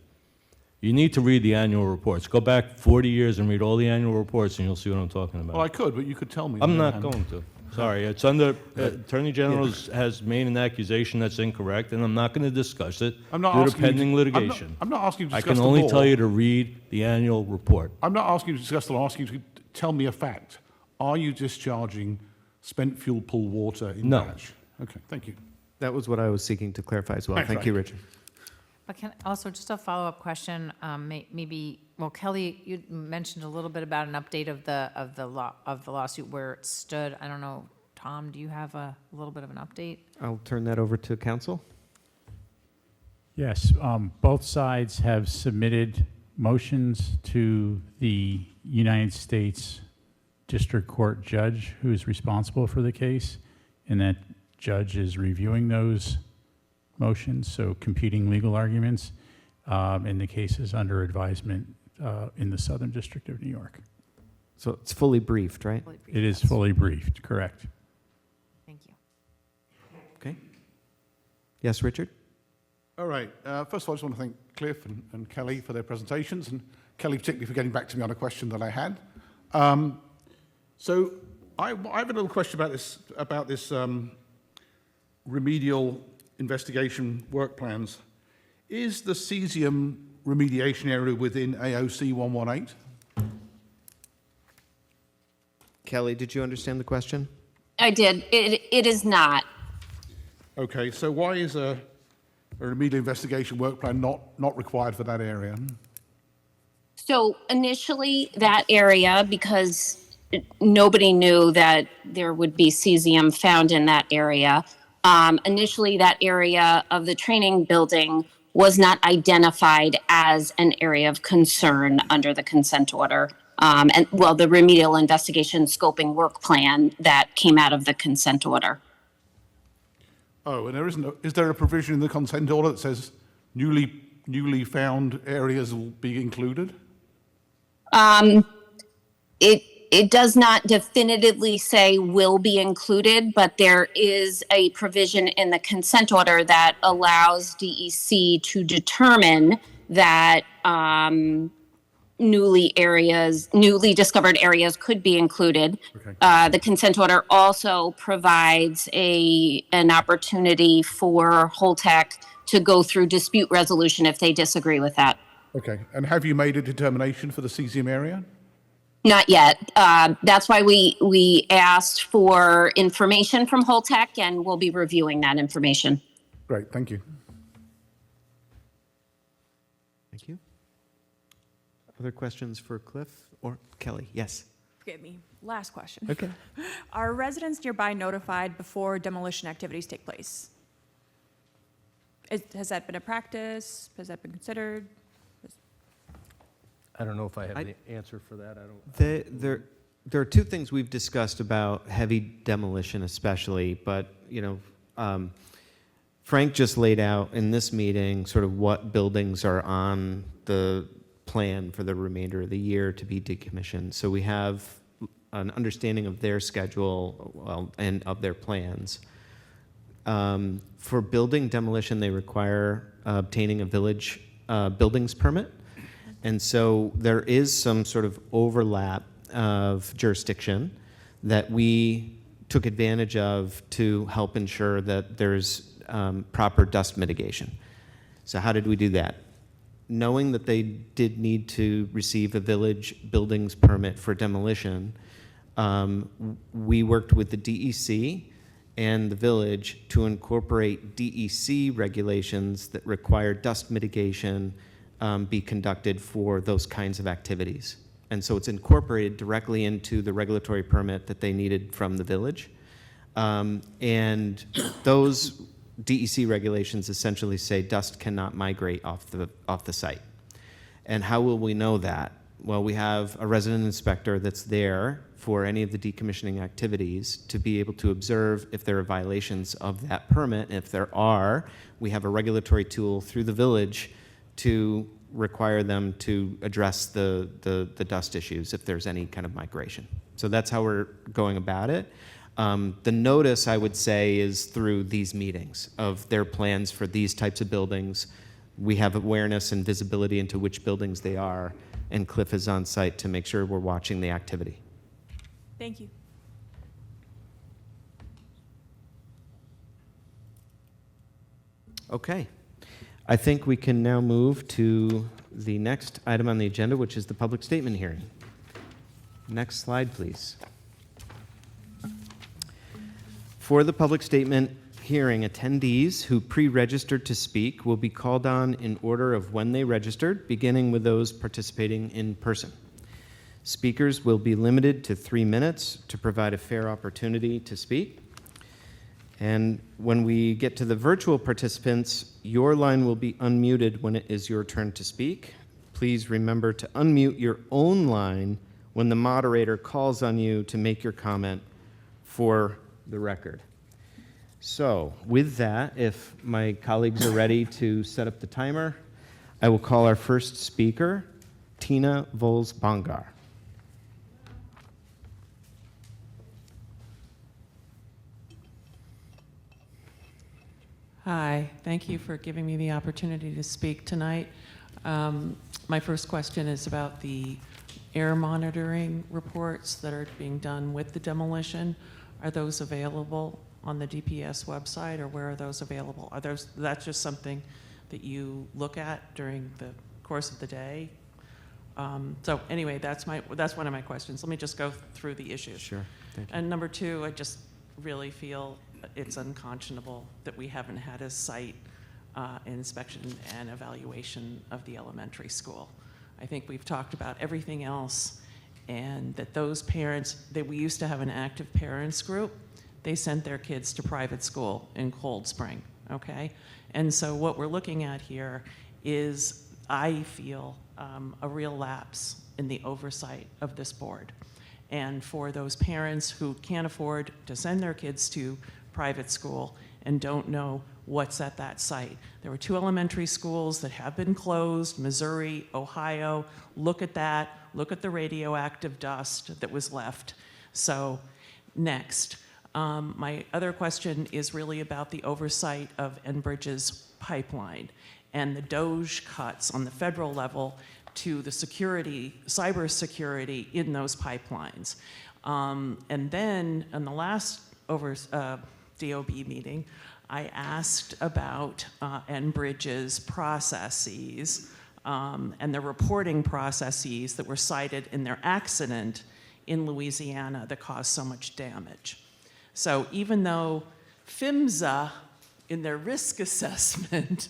You need to read the annual reports. Go back 40 years and read all the annual reports, and you'll see what I'm talking about. Well, I could, but you could tell me. I'm on the not other hand. going to. Sorry, it's under, Attorney General has made an accusation that's incorrect, and I'm not going to discuss it I'm not due to asking you to- pending I'm not- litigation. I'm not asking you to I discuss can the only law. tell you to read the annual report. I'm not asking you to discuss the law, I'm asking you to tell me a fact. Are you discharging spent fuel pool water in No. batch? Okay, thank you. That was what I was seeking to clarify as well. Thanks, Thank you, Frank. Richard. But can, also just a follow-up question, maybe, well, Kelly, you mentioned a little bit about an update of the lawsuit where it stood. I don't know, Tom, do you have a little bit of an update? I'll turn that over to counsel. Yes, both sides have submitted motions to the United States District Court judge who is responsible for the case, and that judge is reviewing those motions, so competing legal arguments, and the case is under advisement in the Southern District of New York. So it's fully briefed, right? It is fully briefed, correct. Thank you. Okay. Yes, Richard? All right, first of all, I just want to thank Cliff and Kelly for their presentations, and Kelly particularly for getting back to me on a question that I had. So I have a little question about this remedial investigation work plans. Is the cesium remediation area within AOC 118? Kelly, did you understand the question? I did. It is not. Okay, so why is a remedial investigation work plan not required for that area? So initially, that area, because nobody knew that there would be cesium found in that area, initially that area of the training building was not identified as an area of concern under the consent order. The remedial investigation scoping work plan that came out of the consent order. Oh, and is there a provision in the consent order that says newly found areas will be included? It does not definitively say will be included, but there is a provision in the consent order that allows DEC to determine that newly discovered areas could be included. Okay. The consent order also provides an opportunity for Holtec to go through dispute resolution if they disagree with that. Okay, and have you made a determination for the cesium area? Not yet. That's why we asked for information from Holtec, and we'll be reviewing that information. Great, thank you. Thank you. Other questions for Cliff or Kelly? Yes. Forgive me. Last question. Okay. Are residents nearby notified before demolition activities take place? Has that been a practice? Has that been considered? I don't know if I have the answer for that. I don't. There are two things we've discussed about heavy demolition especially, but, Frank just laid out in this meeting sort of what buildings are on the plan for the remainder of the year to be decommissioned. So we have an understanding of their schedule and of their plans. For building demolition, they require obtaining a village buildings permit. And so there is some sort of overlap of jurisdiction that we took advantage of to help ensure that there's proper dust mitigation. So how did we do that? Knowing that they did need to receive a village buildings permit for demolition, we worked with the DEC and the village to incorporate DEC regulations that require dust mitigation be conducted for those kinds of activities. And so it's incorporated directly into the regulatory permit that they needed from the village. And those DEC regulations essentially say dust cannot migrate off the site. And how will we know that? Well, we have a resident inspector that's there for any of the decommissioning activities to be able to observe if there are violations of that permit. And if there are, we have a regulatory tool through the village to require them to address the dust issues if there's any kind of migration. So that's how we're going about it. The notice, I would say, is through these meetings of their plans for these types of buildings. We have awareness and visibility into which buildings they are, and Cliff is on site to make sure we're watching the activity. Thank you. Okay. I think we can now move to the next item on the agenda, which is the public statement hearing. Next slide, please. For the public statement hearing, attendees who pre-registered to speak will be called on in order of when they registered, beginning with those participating in person. Speakers will be limited to 3 minutes to provide a fair opportunity to speak. And when we get to the virtual participants, your line will be unmuted when it is your turn to speak. Please remember to unmute your own line when the moderator calls on you to make your comment for the record. So with that, if my colleagues are ready to set up the timer, I will call our first speaker, Tina Vols-Bongar. Hi, thank you for giving me the opportunity to speak tonight. My first question is about the air monitoring reports that are being done with the demolition. Are those available on the DPS website, or where are those available? Are those, that's just something that you look at during the course of the day? So anyway, that's one of my questions. Let me just go through the issues. Sure, thank you. And number two, I just really feel it's unconscionable that we haven't had a site inspection and evaluation of the elementary school. I think we've talked about everything else, and that those parents, we used to have an active parents group. They sent their kids to private school in Cold Spring, okay? And so what we're looking at here is, I feel, a real lapse in the oversight of this board. And for those parents who can't afford to send their kids to private school and don't know what's at that site. There were 2 elementary schools that have been closed, Missouri, Ohio. Look at that. Look at the radioactive dust that was left. So next. My other question is really about the oversight of Enbridge's pipeline and the DOGE cuts on the federal level to the security, cybersecurity in those pipelines. And then in the last DOB meeting, I asked about Enbridge's processes and the reporting processes that were cited in their accident in Louisiana that caused so much damage. So even though PHMSA, in their risk assessment,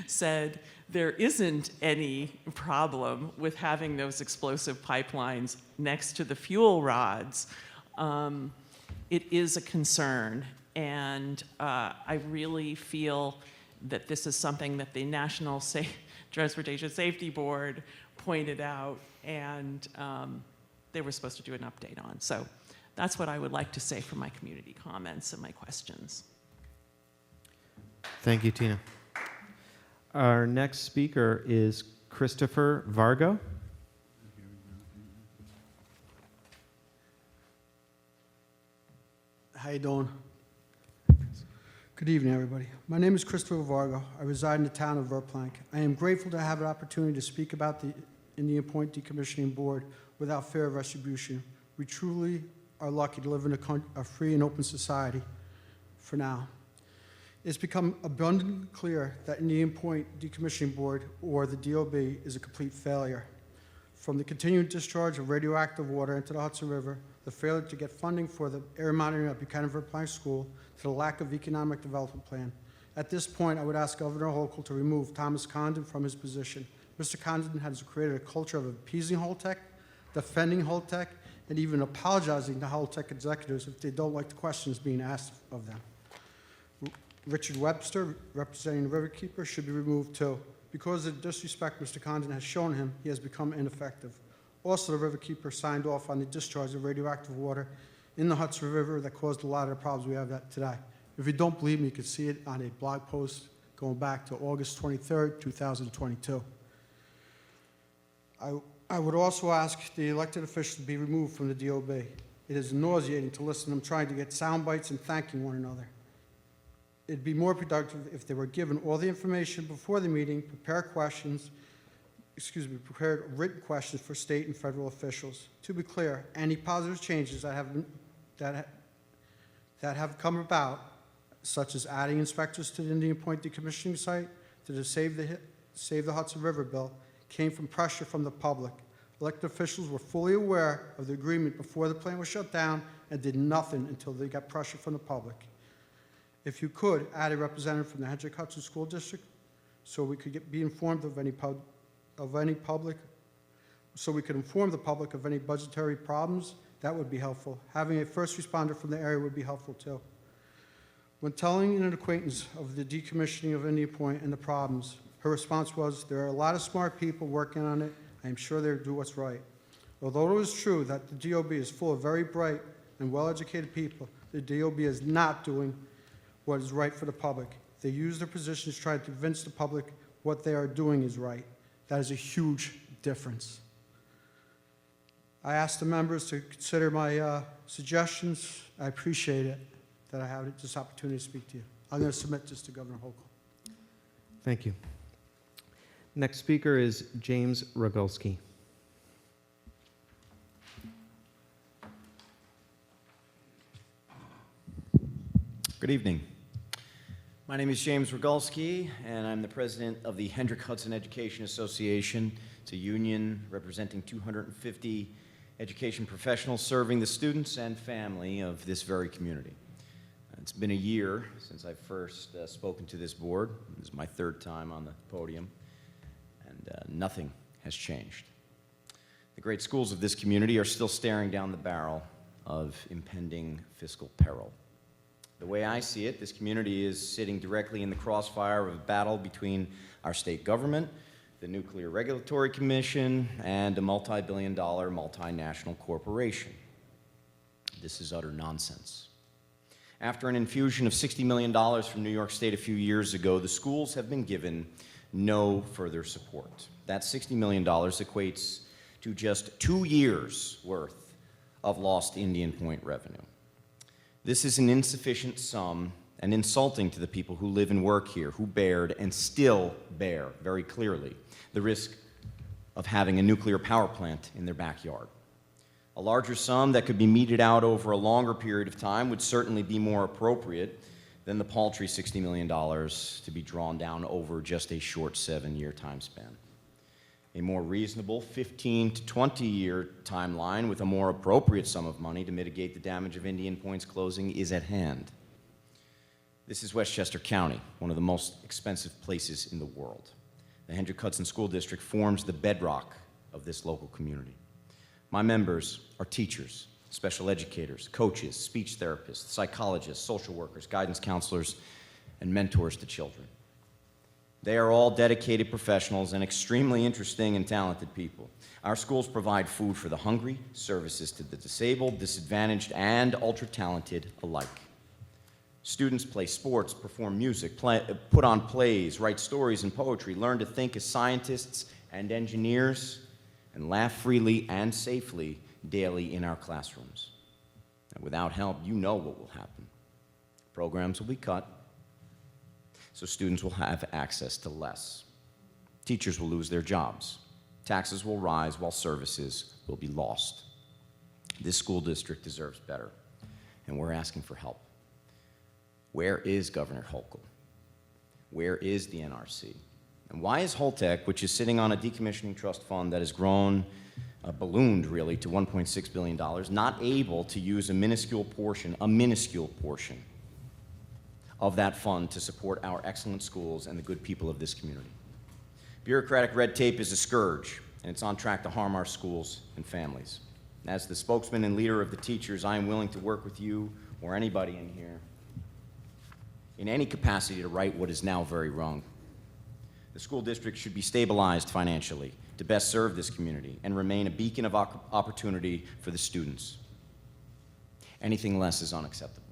said there isn't any problem with having those explosive pipelines next to the fuel rods, it is a concern. And I really feel that this is something that the National Transportation Safety Board pointed out, and they were supposed to do an update on. So that's what I would like to say for my community comments and my questions. Thank you, Tina. Our next speaker is Christopher Vargo. How you doing? Good evening, everybody. My name is Christopher Vargo. I reside in the town of Verplank. I am grateful to have an opportunity to speak about the Indian Point Decommissioning Board without fair retribution. We truly are lucky to live in a free and open society for now. It's become abundantly clear that Indian Point Decommissioning Board, or the DOB, is a complete failure. From the continued discharge of radioactive water into the Hudson River, the failure to get funding for the air monitoring at Buchanan River High School, to the lack of economic development plan. At this point, I would ask Governor Hochul to remove Thomas Condon from his position. Mr. Condon has created a culture of appeasing Holtec, defending Holtec, and even apologizing to Holtec executives if they don't like the questions being asked of them. Richard Webster, representing the Riverkeeper, should be removed too. Because of the disrespect Mr. Condon has shown him, he has become ineffective. Also, the Riverkeeper signed off on the discharge of radioactive water in the Hudson River that caused a lot of the problems we have today. If you don't believe me, you can see it on a blog post going back to August 23rd, 2022. I would also ask the elected officials to be removed from the DOB. It is nauseating to listen to them trying to get sound bites and thanking one another. It'd be more productive if they were given all the information before the meeting, prepared written questions for state and federal officials. To be clear, any positive changes that have come about, such as adding inspectors to the Indian Point decommissioning site, to the Save the Hudson River bill, came from pressure from the public. Elected officials were fully aware of the agreement before the plant was shut down and did nothing until they got pressure from the public. If you could, add a representative from the Hendrick Hudson School District so we could be informed of any public, so we could inform the public of any budgetary problems, that would be helpful. Having a first responder from the area would be helpful too. When telling an acquaintance of the decommissioning of Indian Point and the problems, her response was, "There are a lot of smart people working on it. I am sure they'll do what's right." Although it is true that the DOB is full of very bright and well-educated people, the DOB is not doing what is right for the public. They use their positions to try to convince the public what they are doing is right. That is a huge difference. I ask the members to consider my suggestions. I appreciate it that I have this opportunity to speak to you. I'm going to submit this to Governor Hochul. Thank you. Next speaker is James Rogulski. Good evening. My name is James Rogulski, and I'm the president of the Hendrick Hudson Education Association. It's a union representing 250 education professionals serving the students and family of this very community. It's been a year since I first spoken to this board. This is my third time on the podium, and nothing has changed. The great schools of this community are still staring down the barrel of impending fiscal peril. The way I see it, this community is sitting directly in the crossfire of a battle between our state government, the Nuclear Regulatory Commission, and a multi-billion-dollar multinational corporation. This is utter nonsense. After an infusion of $60 million from New York State a few years ago, the schools have been given no further support. That $60 million equates to just 2 years' worth of lost Indian Point revenue. This is an insufficient sum and insulting to the people who live and work here, who bared and still bear very clearly the risk of having a nuclear power plant in their backyard. A larger sum that could be meted out over a longer period of time would certainly be more appropriate than the paltry $60 million to be drawn down over just a short 7-year time span. A more reasonable 15 to 20-year timeline with a more appropriate sum of money to mitigate the damage of Indian Point's closing is at hand. This is Westchester County, one of the most expensive places in the world. The Hendrick Hudson School District forms the bedrock of this local community. My members are teachers, special educators, coaches, speech therapists, psychologists, social workers, guidance counselors, and mentors to children. They are all dedicated professionals and extremely interesting and talented people. Our schools provide food for the hungry, services to the disabled, disadvantaged, and ultra-talented alike. Students play sports, perform music, put on plays, write stories and poetry, learn to think as scientists and engineers, and laugh freely and safely daily in our classrooms. And without help, you know what will happen. Programs will be cut, so students will have access to less. Teachers will lose their jobs. Taxes will rise while services will be lost. This school district deserves better, and we're asking for help. Where is Governor Hochul? Where is the NRC? And why is Holtec, which is sitting on a decommissioning trust fund that has grown, ballooned really, to $1.6 billion, not able to use a minuscule portion of that fund to support our excellent schools and the good people of this community? Bureaucratic red tape is a scourge, and it's on track to harm our schools and families. As the spokesman and leader of the teachers, I am willing to work with you or anybody in here in any capacity to right what is now very wrong. The school district should be stabilized financially to best serve this community and remain a beacon of opportunity for the students. Anything less is unacceptable.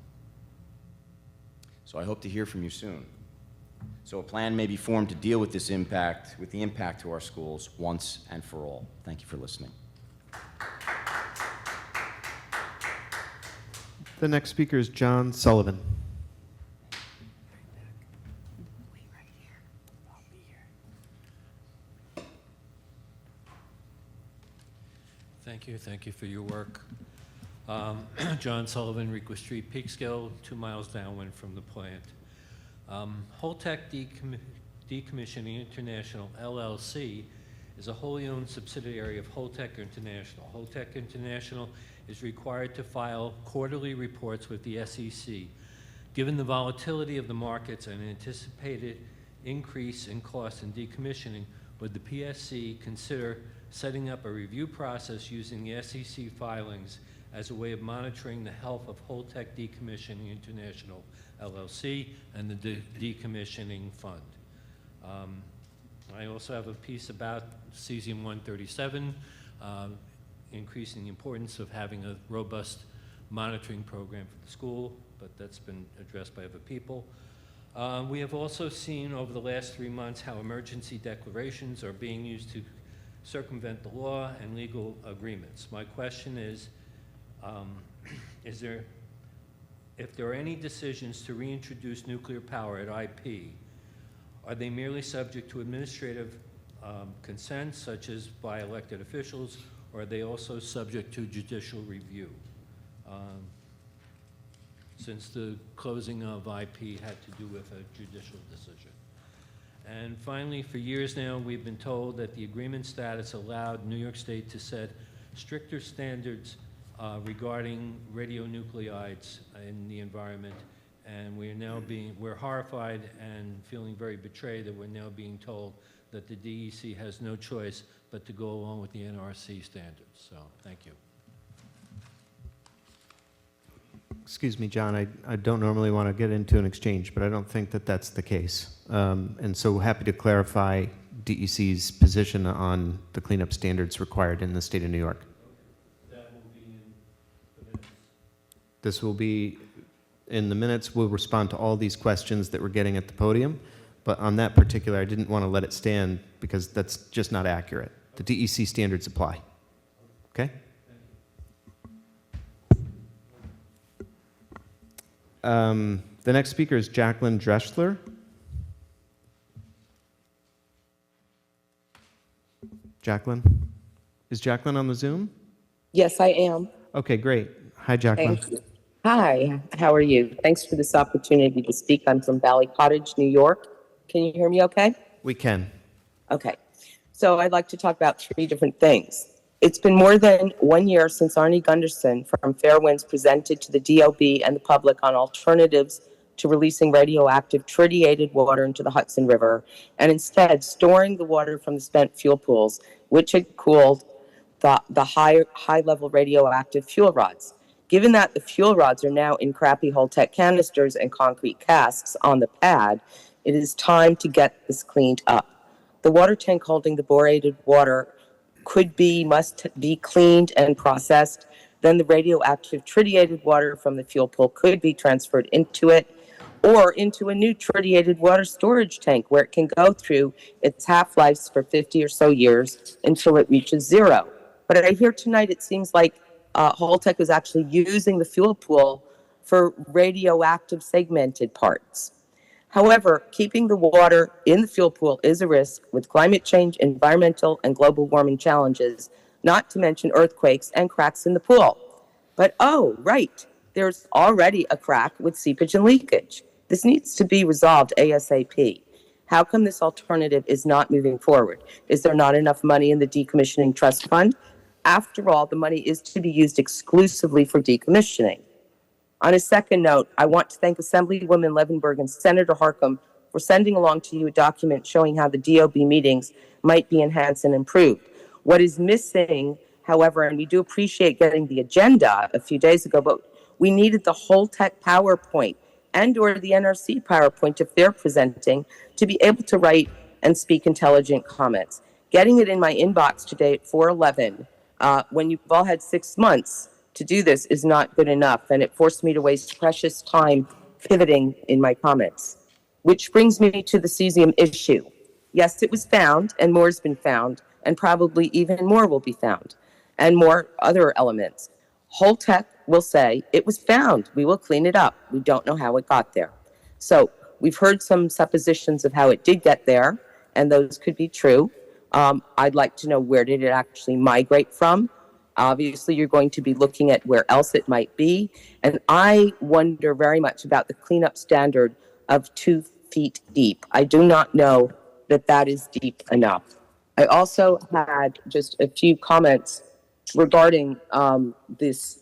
So I hope to hear from you soon, so a plan may be formed to deal with this impact, with the impact to our schools once and for all. Thank you for listening. The next speaker is John Sullivan. Thank you for your work. John Sullivan, Requa Street, Peekskill, 2 miles downwind from the plant. Holtec Decommissioning International, LLC, is a wholly owned subsidiary of Holtec International. Holtec International is required to file quarterly reports with the SEC. Given the volatility of the markets and anticipated increase in cost in decommissioning, would the PSC consider setting up a review process using the SEC filings as a way of monitoring the health of Holtec Decommissioning International, LLC, and the Decommissioning Fund? I also have a piece about cesium-137, increasing the importance of having a robust monitoring program for the school, but that's been addressed by other people. We have also seen over the last 3 months how emergency declarations are being used to circumvent the law and legal agreements. My question is if there are any decisions to reintroduce nuclear power at IP, are they merely subject to administrative consent, such as by elected officials, or are they also subject to judicial review? Since the closing of IP had to do with a judicial decision. And finally, for years now, we've been told that the agreement status allowed New York State to set stricter standards regarding radionuclides in the environment, and we're horrified and feeling very betrayed that we're now being told that the DEC has no choice but to go along with the NRC standards. So, thank you. Excuse me, John, I don't normally want to get into an exchange, but I don't think that that's the case. And so happy to clarify DEC's position on the cleanup standards required in the state of New York. That will be in the minutes. This will be in the minutes. We'll respond to all these questions that we're getting at the podium, but on that particular, I didn't want to let it stand because that's just not accurate. The DEC standards apply. Okay? The next speaker is Jacqueline Dreschler. Jacqueline? Is Jacqueline on the Zoom? Yes, I am. Okay, great. Hi, Jacqueline. Thank you. Hi, how are you? Thanks for this opportunity to speak. I'm from Valley Cottage, New York. Can you hear me okay? We can. Okay. So I'd like to talk about 3 different things. It's been more than 1 year since Arnie Gunderson from Fairwinds presented to the DOB and the public on alternatives to releasing radioactive tritiated water into the Hudson River, and instead storing the water from the spent fuel pools, which had cooled the high-level radioactive fuel rods. Given that the fuel rods are now in crappy Holtec canisters and concrete casks on the pad, it is time to get this cleaned up. The water tank holding the borated water must be cleaned and processed. Then the radioactive tritiated water from the fuel pool could be transferred into it or into a new tritiated water storage tank where it can go through its half-lives for 50 or so years until it reaches 0. But I hear tonight it seems like Holtec is actually using the fuel pool for radioactive segmented parts. However, keeping the water in the fuel pool is a risk with climate change, environmental, and global warming challenges, not to mention earthquakes and cracks in the pool. But oh, right, there's already a crack with seepage and leakage. This needs to be resolved ASAP. How come this alternative is not moving forward? Is there not enough money in the Decommissioning Trust Fund? After all, the money is to be used exclusively for decommissioning. On a second note, I want to thank Assemblywoman Levenberg and Senator Harcum for sending along to you a document showing how the DOB meetings might be enhanced and improved. What is missing, however, and we do appreciate getting the agenda a few days ago, but we needed the whole tech PowerPoint and or the NRC PowerPoint if they're presenting to be able to write and speak intelligent comments. Getting it in my inbox today at 4:11, when you've all had 6 months to do this, is not good enough, and it forced me to waste precious time pivoting in my comments. Which brings me to the cesium issue. Yes, it was found, and more has been found, and probably even more will be found, and more other elements. Holtec will say, it was found, we will clean it up. We don't know how it got there. So we've heard some suppositions of how it did get there, and those could be true. I'd like to know, where did it actually migrate from? Obviously, you're going to be looking at where else it might be. And I wonder very much about the cleanup standard of 2 feet deep. I do not know that that is deep enough. I also had just a few comments regarding this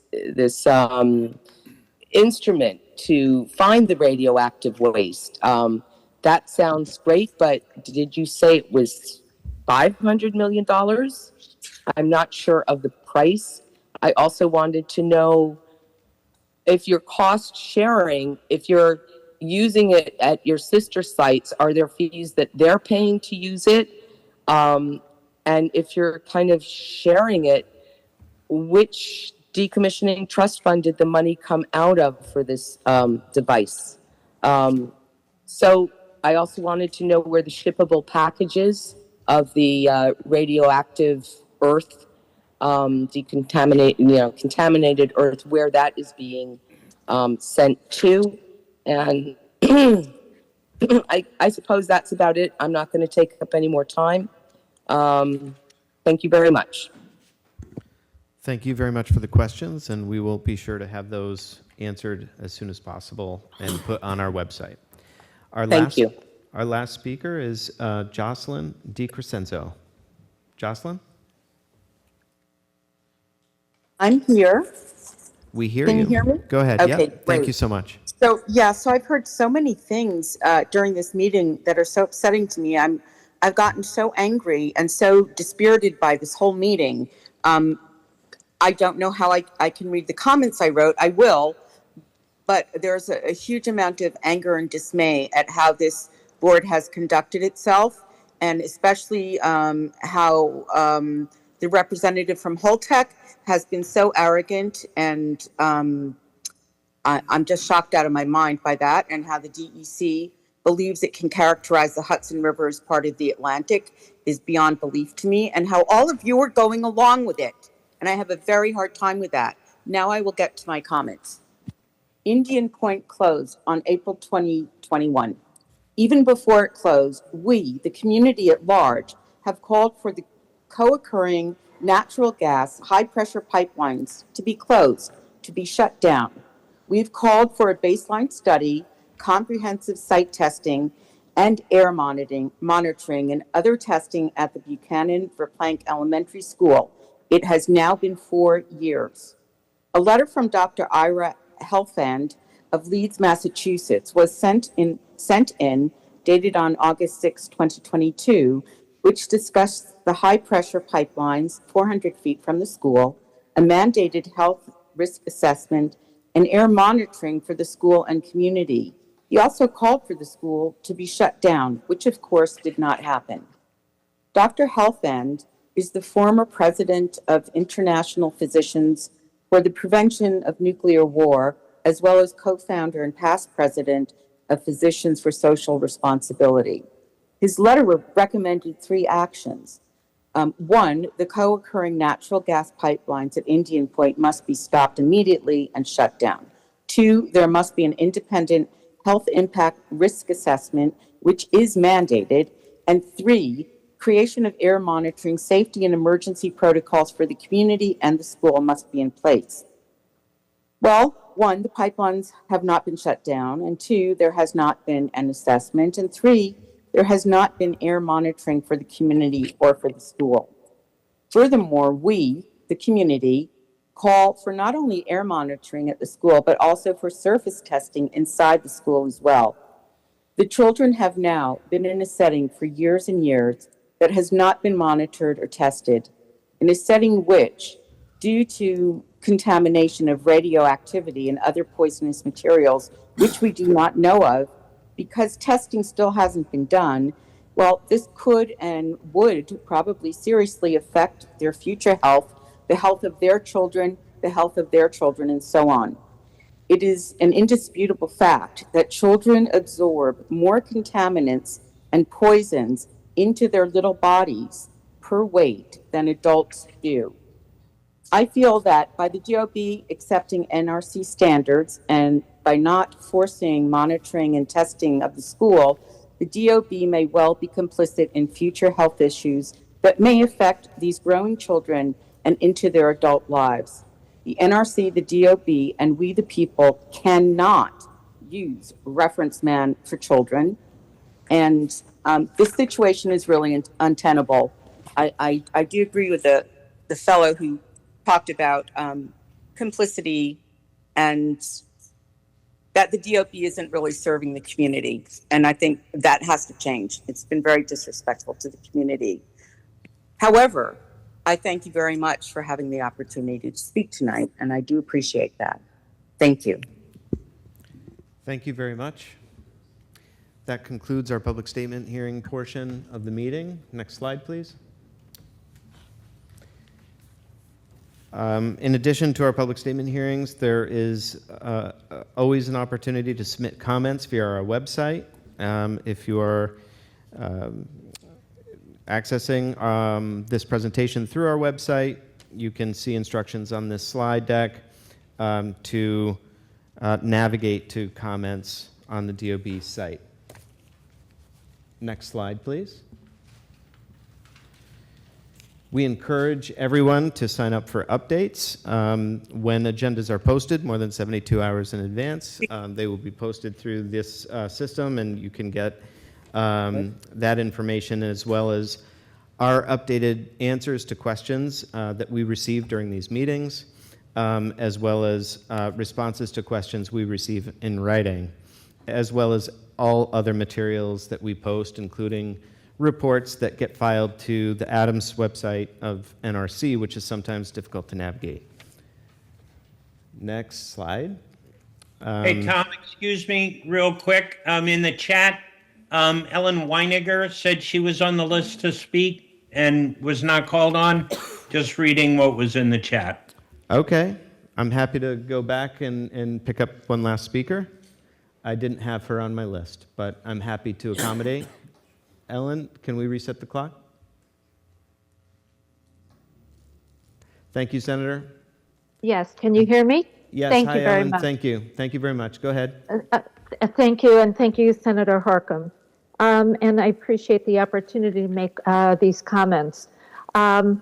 instrument to find the radioactive waste. That sounds great, but did you say it was $500 million? I'm not sure of the price. I also wanted to know if you're cost sharing, if you're using it at your sister sites, are there fees that they're paying to use it? And if you're kind of sharing it, which decommissioning trust fund did the money come out of for this device? So I also wanted to know where the shippable packages of the radioactive earth, contaminated earth, where that is being sent to. And I suppose that's about it. I'm not going to take up any more time. Thank you very much. Thank you very much for the questions, and we will be sure to have those answered as soon as possible and put on our website. Thank you. Our last speaker is Jocelyn DiCrescenzo. Jocelyn? I'm here. We hear Can you. you hear me? Go ahead. Okay, Yep. Thank great. you so much. So I've heard so many things during this meeting that are so upsetting to me. I've gotten so angry and so dispirited by this whole meeting. I don't know how I can read the comments I wrote. I will, but there's a huge amount of anger and dismay at how this board has conducted itself, and especially how the representative from Holtec has been so arrogant, and I'm just shocked out of my mind by that, and how the DEC believes it can characterize the Hudson River as part of the Atlantic is beyond belief to me, and how all of you are going along with it. And I have a very hard time with that. Now I will get to my comments. Indian Point closed on April 2021. Even before it closed, we, the community at large, have called for the co-occurring natural gas high-pressure pipelines to be closed, to be shut down. We've called for a baseline study, comprehensive site testing, and air monitoring and other testing at the Buchanan Verplank Elementary School. It has now been 4 years. A letter from Dr. Ira Helfand of Leeds, Massachusetts was sent in, dated on August 6, 2022, which discussed the high-pressure pipelines 400 feet from the school, a mandated health risk assessment, and air monitoring for the school and community. He also called for the school to be shut down, which of course did not happen. Dr. Helfand is the former president of International Physicians for the Prevention of Nuclear War, as well as co-founder and past president of Physicians for Social Responsibility. His letter recommended 3 actions. 1, the co-occurring natural gas pipelines at Indian Point must be stopped immediately and shut down. 2, there must be an independent health impact risk assessment, which is mandated. And 3, creation of air monitoring, safety, and emergency protocols for the community and the school must be in place. Well, 1, the pipelines have not been shut down, and 2, there has not been an assessment, and 3, there has not been air monitoring for the community or for the school. Furthermore, we, the community, call for not only air monitoring at the school, but also for surface testing inside the school as well. The children have now been in a setting for years and years that has not been monitored or tested, in a setting which, due to contamination of radioactivity and other poisonous materials, which we do not know of, because testing still hasn't been done, well, this could and would probably seriously affect their future health, the health of their children, the health of their children, and so on. It is an indisputable fact that children absorb more contaminants and poisons into their little bodies per weight than adults do. I feel that by the DOB accepting NRC standards and by not forcing monitoring and testing of the school, the DOB may well be complicit in future health issues that may affect these growing children and into their adult lives. The NRC, the DOB, and we the people cannot use reference man for children. And this situation is really untenable. I do agree with the fellow who talked about complicity and that the DOB isn't really serving the community. And I think that has to change. It's been very disrespectful to the community. However, I thank you very much for having the opportunity to speak tonight, and I do appreciate that. Thank you. Thank you very much. That concludes our public statement hearing portion of the meeting. Next slide, please. In addition to our public statement hearings, there is always an opportunity to submit comments via our website. If you are accessing this presentation through our website, you can see instructions on this slide deck to navigate to comments on the DOB site. Next slide, please. We encourage everyone to sign up for updates. When agendas are posted more than 72 hours in advance, they will be posted through this system, and you can get that information as well as our updated answers to questions that we receive during these meetings, as well as responses to questions we receive in writing, as well as all other materials that we post, including reports that get filed to the Adams website of NRC, which is sometimes difficult to navigate. Next slide. Hey, Tom, excuse me real quick. In the chat, Ellen Weiniger said she was on the list to speak and was not called on. Just reading what was in the chat. Okay. I'm happy to go back and pick up one last speaker. I didn't have her on my list, but I'm happy to accommodate. Ellen, can we reset the clock? Thank you, Senator. Yes, can you hear me? Yes, Thank hi, you very Ellen. much. Thank you. Thank you very much. Go ahead. Thank you, and thank you, Senator Harcum. And I appreciate the opportunity to make these comments. Several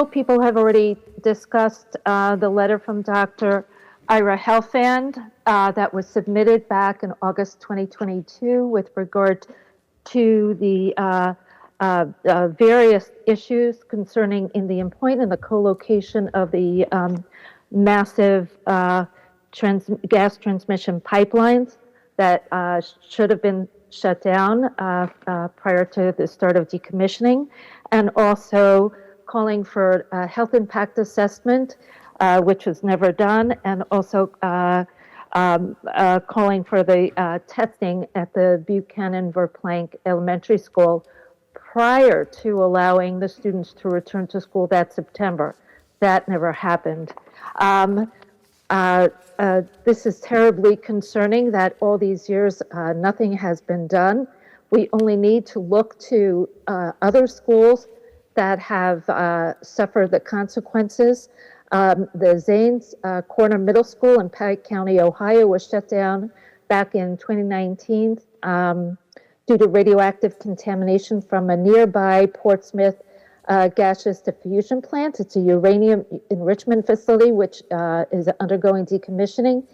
people have already discussed the letter from Dr. Ira Helfand that was submitted back in August 2022 with regard to the various issues concerning Indian Point and the co-location of the massive gas transmission pipelines that should have been shut down prior to the start of decommissioning, and also calling for a health impact assessment, which was never done, and also calling for the testing at the Buchanan Verplank Elementary School prior to allowing the students to return to school that September. That never happened. This is terribly concerning that all these years nothing has been done. We only need to look to other schools that have suffered the consequences. The Zanes Corner Middle School in Pike County, Ohio was shut down back in 2019 due to radioactive contamination from a nearby Portsmouth gaseous diffusion plant. It's a uranium enrichment facility which is undergoing decommissioning.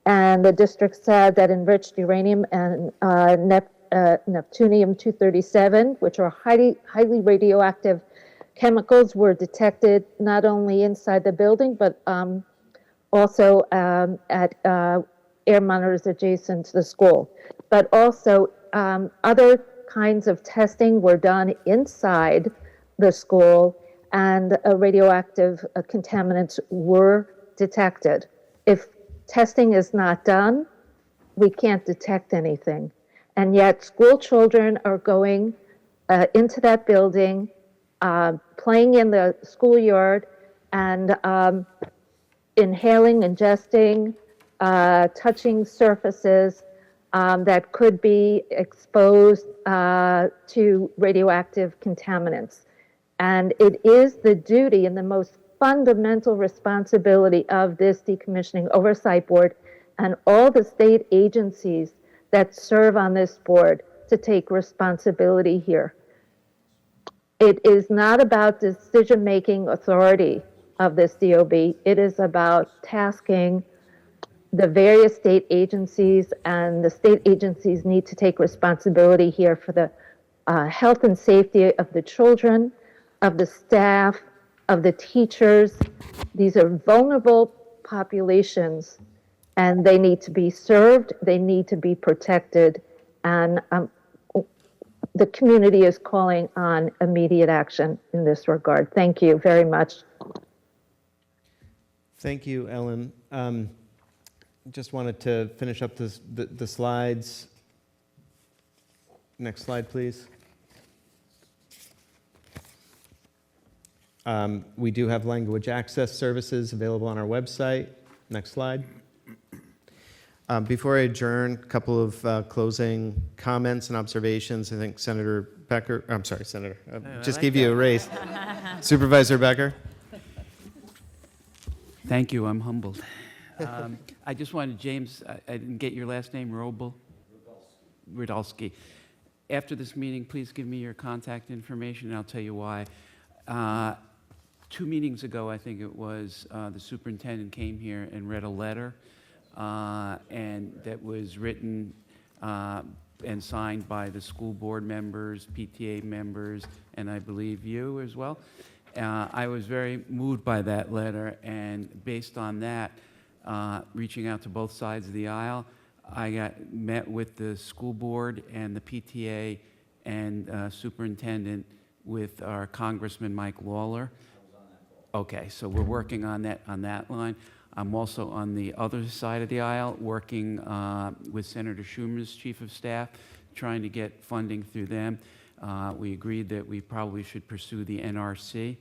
And the district said that enriched uranium and neptunium-237, which are highly radioactive chemicals, were detected not only inside the building, but also at air monitors adjacent to the school. But also other kinds of testing were done inside the school, and radioactive contaminants were detected. If testing is not done, we can't detect anything. And yet school children are going into that building, playing in the schoolyard, and inhaling, ingesting, touching surfaces that could be exposed to radioactive contaminants. And it is the duty and the most fundamental responsibility of this Decommissioning Oversight Board and all the state agencies that serve on this board to take responsibility here. It is not about decision-making authority of this DOB. It is about tasking the various state agencies, and the state agencies need to take responsibility here for the health and safety of the children, of the staff, of the teachers. These are vulnerable populations, and they need to be served, they need to be protected, and the community is calling on immediate action in this regard. Thank you very much. Thank you, Ellen. Just wanted to finish up the slides. Next slide, please. We do have language access services available on our website. Next slide. Before I adjourn, a couple of closing comments and observations. I think Senator Becker, I'm sorry, Senator, just gave you a raise. Supervisor Becker. Thank you, I'm humbled. I just wanted, James, I didn't get your last name, Rodolsky. After this meeting, please give me your contact information, and I'll tell you why. 2 meetings ago, I think it was, the superintendent came here and read a letter, and that was written and signed by the school board members, PTA members, and I believe you as well. I was very moved by that letter, and based on that, reaching out to both sides of the aisle, I met with the school board and the PTA and superintendent with our Congressman Mike Lawler. Okay, so we're working on that line. I'm also on the other side of the aisle, working with Senator Schumer's chief of staff, trying to get funding through them. We agreed that we probably should pursue the NRC.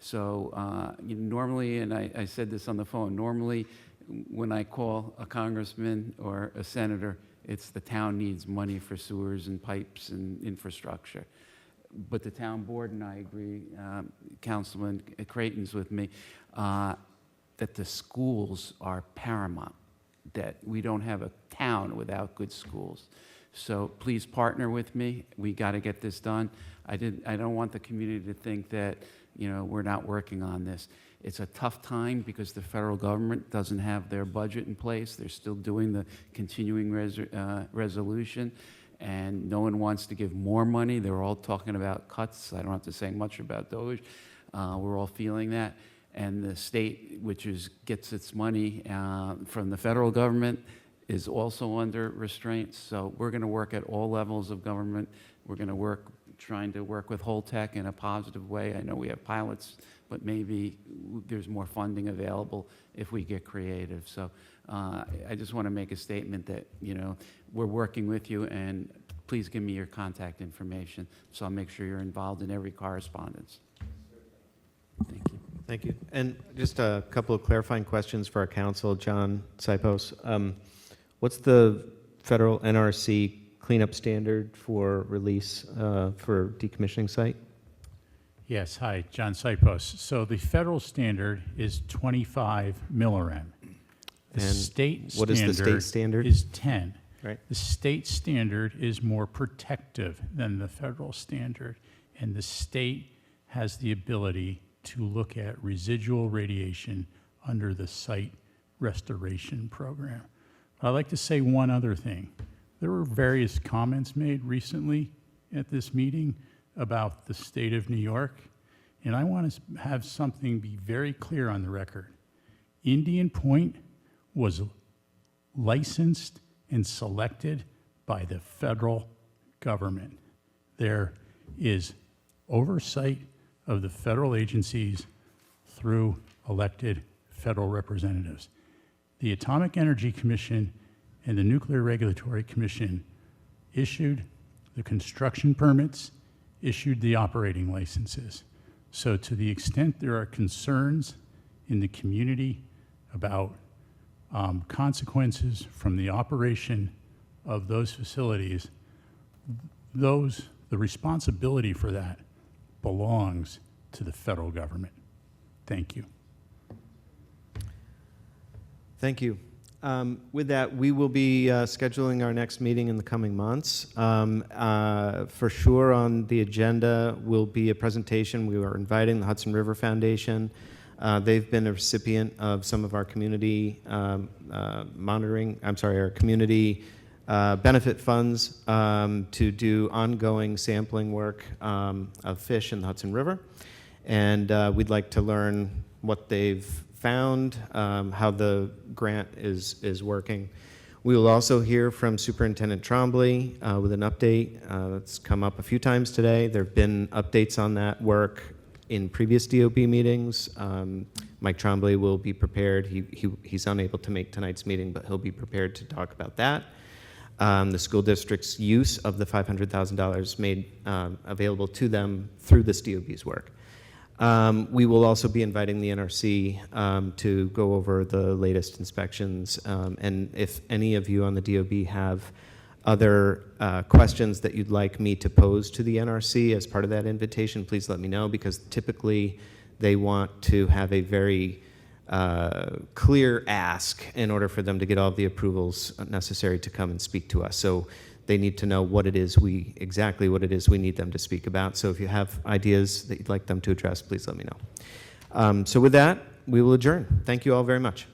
So normally, and I said this on the phone, normally when I call a congressman or a senator, it's the town needs money for sewers and pipes and infrastructure. But the town board and I agree, Councilman Creighton's with me, that the schools are paramount, that we don't have a town without good schools. So please partner with me. We got to get this done. I don't want the community to think that, we're not working on this. It's a tough time because the federal government doesn't have their budget in place. They're still doing the continuing resolution, and no one wants to give more money. They're all talking about cuts. I don't have to say much about those. We're all feeling that. And the state, which gets its money from the federal government, is also under restraints. So we're going to work at all levels of government. We're going to trying to work with Holtec in a positive way. I know we have pilots, but maybe there's more funding available if we get creative. So I just want to make a statement that, we're working with you, and please give me your contact information so I'll make sure you're involved in every correspondence. Thank you. Thank you. And just a couple of clarifying questions for our counsel, John Sipos. What's the federal NRC cleanup standard for release for decommissioning site? Yes, hi, John Sipos. So the federal standard is 25 millirem. The And state what is the state standard? is 10. Right. The state standard is more protective than the federal standard, and the state has the ability to look at residual radiation under the site restoration program. I'd like to say one other thing. There were various comments made recently at this meeting about the state of New York, and I want to have something be very clear on the record. Indian Point was licensed and selected by the federal government. There is oversight of the federal agencies through elected federal representatives. The Atomic Energy Commission and the Nuclear Regulatory Commission issued the construction permits, issued the operating licenses. So to the extent there are concerns in the community about consequences from the operation of those facilities, the responsibility for that belongs to the federal government. Thank you. Thank you. With that, we will be scheduling our next meeting in the coming months. For sure on the agenda will be a presentation. We are inviting the Hudson River Foundation. They've been a recipient of some of our community our community benefit funds to do ongoing sampling work of fish in the Hudson River. And we'd like to learn what they've found, how the grant is working. We will also hear from Superintendent Trombley with an update that's come up a few times today. There have been updates on that work in previous DOB meetings. Mike Trombley will be prepared. He's unable to make tonight's meeting, but he'll be prepared to talk about that. The school district's use of the $500,000 made available to them through this DOB's work. We will also be inviting the NRC to go over the latest inspections. And if any of you on the DOB have other questions that you'd like me to pose to the NRC as part of that invitation, please let me know, because typically they want to have a very clear ask in order for them to get all the approvals necessary to come and speak to us. So they need to know exactly what it is we need them to speak about. So if you have ideas that you'd like them to address, please let me know. So with that, we will adjourn. Thank you all very much.